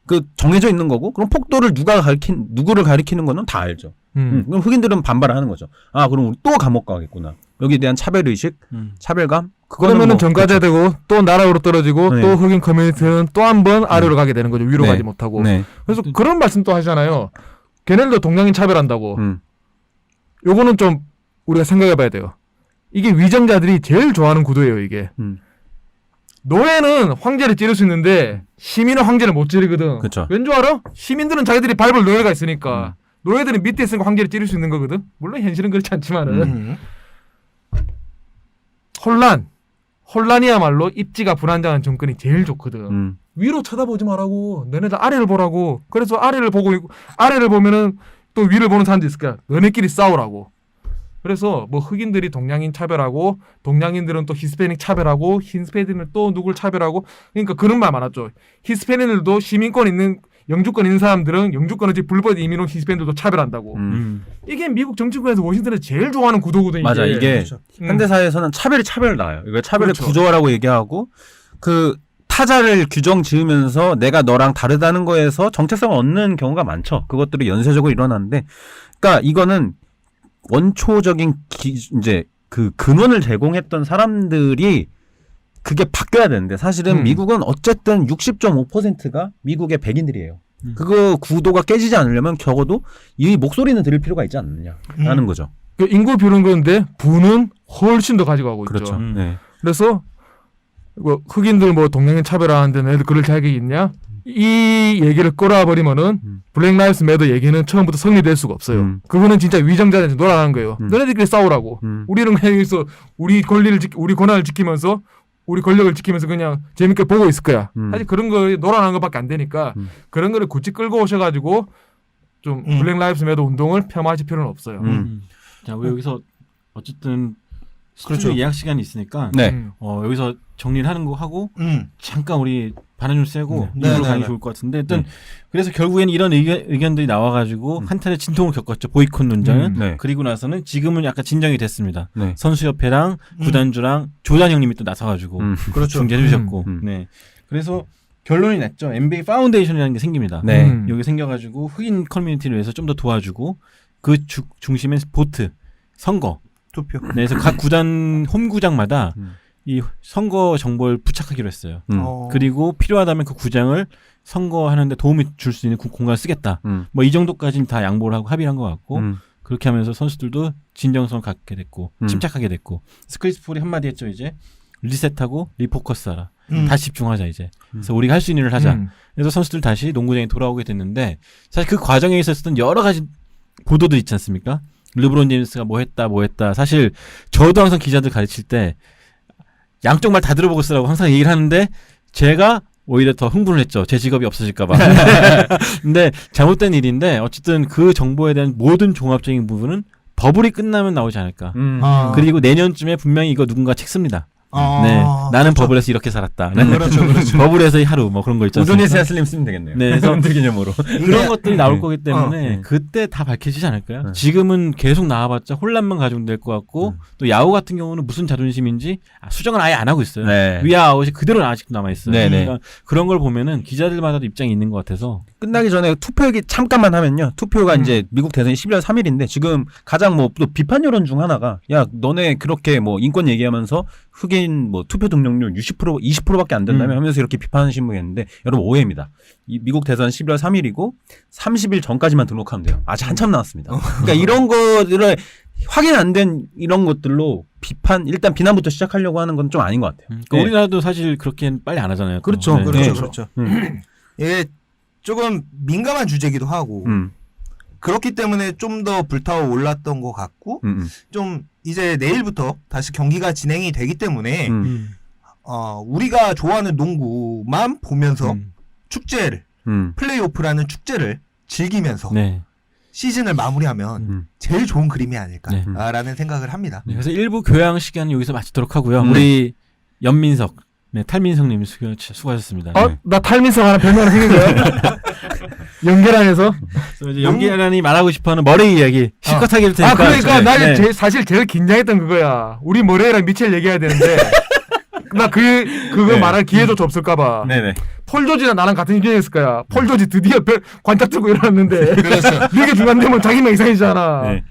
그 정해져 있는 거고 그럼 폭도를 누구를 가리키는 거는 다 알죠. 그럼 흑인들은 반발을 하는 거죠. 아 그럼 우리 또 감옥 가겠구나. 여기에 대한 차별의식, 차별감. 그러면은 뭐, 전가제되고 그렇죠. 또 나락으로 떨어지고 네. 또 흑인 커뮤니티는 또 한 번 아래로 가게 되는 거죠. 위로 네. 가지 못하고. 네. 그래서 그런 말씀도 하시잖아요. 걔네들도 동양인 차별한다고. 요거는 좀 우리가 생각해봐야 돼요. 이게 위정자들이 제일 좋아하는 구도예요. 이게. 노예는 황제를 찌를 수 있는데 시민은 황제를 못 찌르거든. 그쵸. 왠 줄 알아? 시민들은 자기들이 밟을 노예가 있으니까. 노예들은 밑에 있으니까 황제를 찌를 수 있는 거거든. 물론 현실은 그렇지 않지만은. 혼란이야말로 입지가 불안정한 정권이 제일 좋거든. 위로 쳐다보지 말라고. 너네들 아래를 보라고. 그래서 아래를 보고 있고 아래를 보면은 또 위를 보는 사람도 있을 거야. 너네끼리 싸우라고. 그래서 뭐 흑인들이 동양인 차별하고 동양인들은 또 히스패닉 차별하고 히스패닉은 또 누굴 차별하고 그러니까 그런 말 많았죠. 히스패닉들도 시민권 있는 영주권 있는 사람들은 영주권 없이 불법 이민 온 히스패닉들도 차별한다고. 이게 미국 정치권에서 워싱턴에서 제일 좋아하는 구도거든요. 맞아. 이게 그렇죠. 현대사회에서는 차별을 낳아요. 이거 차별의 그렇죠. 구조화라고 얘기하고 그 타자를 규정 지으면서 내가 너랑 다르다는 거에서 정체성을 얻는 경우가 많죠. 그것들이 연쇄적으로 일어나는데 그러니까 이거는 원초적인 이제 그 근원을 제공했던 사람들이 그게 바뀌어야 되는데 사실은 미국은 어쨌든 60.5%가 미국의 백인들이에요. 그거 구도가 깨지지 않으려면 적어도 이 목소리는 들을 필요가 있지 않느냐라는 거죠. 그 인구 비율은 그런데 부는 훨씬 더 가져가고 그렇죠. 있죠. 네. 그래서 뭐 흑인들 뭐 동양인 차별하는데 너희들 그럴 자격이 있냐? 이 얘기를 끌어버리면은 블랙 라이브스 매더 얘기는 처음부터 성립될 수가 없어요. 그거는 진짜 위정자들한테 놀아나는 거예요. 너네들끼리 싸우라고. 우리는 그냥 여기서 우리 권한을 지키면서 우리 권력을 지키면서 그냥 재밌게 보고 있을 거야. 사실 그런 거 놀아나는 것밖에 안 되니까 그런 거를 굳이 끌고 오셔가지고 좀 블랙 라이브스 매더 운동을 폄하하실 필요는 없어요. 자, 우리 여기서 어쨌든 그렇죠. 스튜디오 예약 시간이 있으니까 네. 여기서 정리를 하는 거 하고 잠깐 우리 반응 좀 세고 이걸로 가기 좋을 것 같은데 일단 그래서 결국에는 이런 의견들이 나와가지고 한탄의 진통을 겪었죠. 보이콧 논쟁은. 그리고 나서는 지금은 약간 진정이 됐습니다. 선수협회랑 구단주랑 조단 형님이 또 나서가지고 그렇죠. 중재해 주셨고 네. 그래서 결론이 났죠. NBA 파운데이션이라는 게 생깁니다. 여기 생겨가지고 흑인 커뮤니티를 위해서 좀 더 도와주고 그 중심엔 보트, 선거, 투표. 네, 그래서 각 구단 홈구장마다 이 선거 정보를 부착하기로 했어요. 그리고 필요하다면 그 구장을 선거하는데 도움이 줄 수 있는 공간을 쓰겠다. 뭐 이 정도까지는 다 양보를 하고 합의를 한 것 같고 그렇게 하면서 선수들도 진정성을 갖게 됐고 침착하게 됐고 크리스 폴이 한마디 했죠. 이제 리셋하고 리포커스하라. 다시 집중하자 이제. 그래서 우리가 할 수 있는 일을 하자. 그래서 선수들 다시 농구장에 돌아오게 됐는데 사실 그 과정에 있었던 여러 가지 보도들 있지 않습니까? 르브론 제임스가 뭐 했다. 사실 저도 항상 기자들 가르칠 때 양쪽 말 다 들어보고 쓰라고 항상 얘기를 하는데 제가 오히려 더 흥분을 했죠. 제 직업이 없어질까 봐. 근데 잘못된 일인데 어쨌든 그 정보에 대한 모든 종합적인 부분은 버블이 끝나면 나오지 않을까. 그리고 내년쯤에 분명히 이거 누군가 책 씁니다. 네, 나는 그렇죠. 버블에서 이렇게 살았다. 그렇죠. 버블에서의 하루 뭐 그런 거 있잖아요. 우존이 세슬림 쓰면 되겠네요. 네, 그래서 개념으로 그런 것들이 나올 거기 때문에 그때 다 밝혀지지 않을까요? 지금은 계속 나와봤자 혼란만 가중될 것 같고 또 야후 같은 경우는 무슨 자존심인지 수정을 아예 안 하고 있어요. 위아 아웃이 그대로 아직도 남아 있어요. 그러니까 그런 걸 보면은 기자들마다도 입장이 있는 것 같아서 끝나기 전에 투표 얘기 잠깐만 하면요. 투표가 이제 미국 대선이 11월 3일인데 지금 가장 뭐 또 비판 여론 중 하나가 야 너네 그렇게 뭐 인권 얘기하면서 흑인 뭐 투표 등록률 60% 20%밖에 안 된다며 하면서 이렇게 비판하시는 분이 있는데 여러분 오해입니다. 이 미국 대선 11월 3일이고 30일 전까지만 등록하면 돼요. 아직 한참 남았습니다. 그러니까 이런 거를 확인 안 된 이런 것들로 일단 비난부터 시작하려고 하는 건 좀 아닌 것 같아요. 그러니까 우리나라도 사실 그렇게 빨리 안 하잖아요. 그렇죠. 그렇죠. 이게 조금 민감한 주제기도 하고 그렇기 때문에 좀 더 불타오 올랐던 것 같고 좀 이제 내일부터 다시 경기가 진행이 되기 때문에 우리가 좋아하는 농구만 보면서 축제를 플레이오프라는 축제를 즐기면서 네. 시즌을 마무리하면 제일 좋은 그림이 아닐까라는 생각을 합니다. 네, 그래서 일부 교양 시간 여기서 마치도록 하고요. 우리 연민석, 탈민석님 수고하셨습니다. 네. 나 탈민석 하나 별명 하나 생긴 거야? 연계란에서? 이제 연계란이 말하고 싶어하는 머리 이야기 실컷 하게 될 테니까. 그러니까 나는 사실 제일 긴장했던 그거야. 우리 머리랑 미첼 얘기해야 되는데 나 그거 말할 기회조차 없을까봐. 네네. 폴 조지나 나랑 같은 의견이었을 거야. 폴 조지 드디어 관짝 들고 일어났는데. 그렇죠. 이게 중간되면 자기만 이상해지잖아. 네.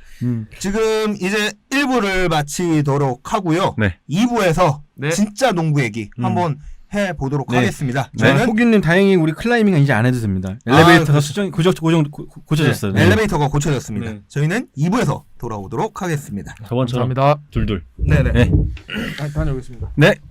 지금 이제 1부를 마치도록 하고요. 네. 2부에서 네. 진짜 농구 얘기 한번 해보도록 네. 하겠습니다. 네. 저는 호균님 다행히 우리 클라이밍은 이제 안 해도 됩니다. 엘리베이터가 수정 고쳐졌어요. 네. 엘리베이터가 고쳐졌습니다. 네. 저희는 2부에서 돌아오도록 하겠습니다. 저번처럼 감사합니다. 둘둘. 네네. 네. 다녀오겠습니다. 네.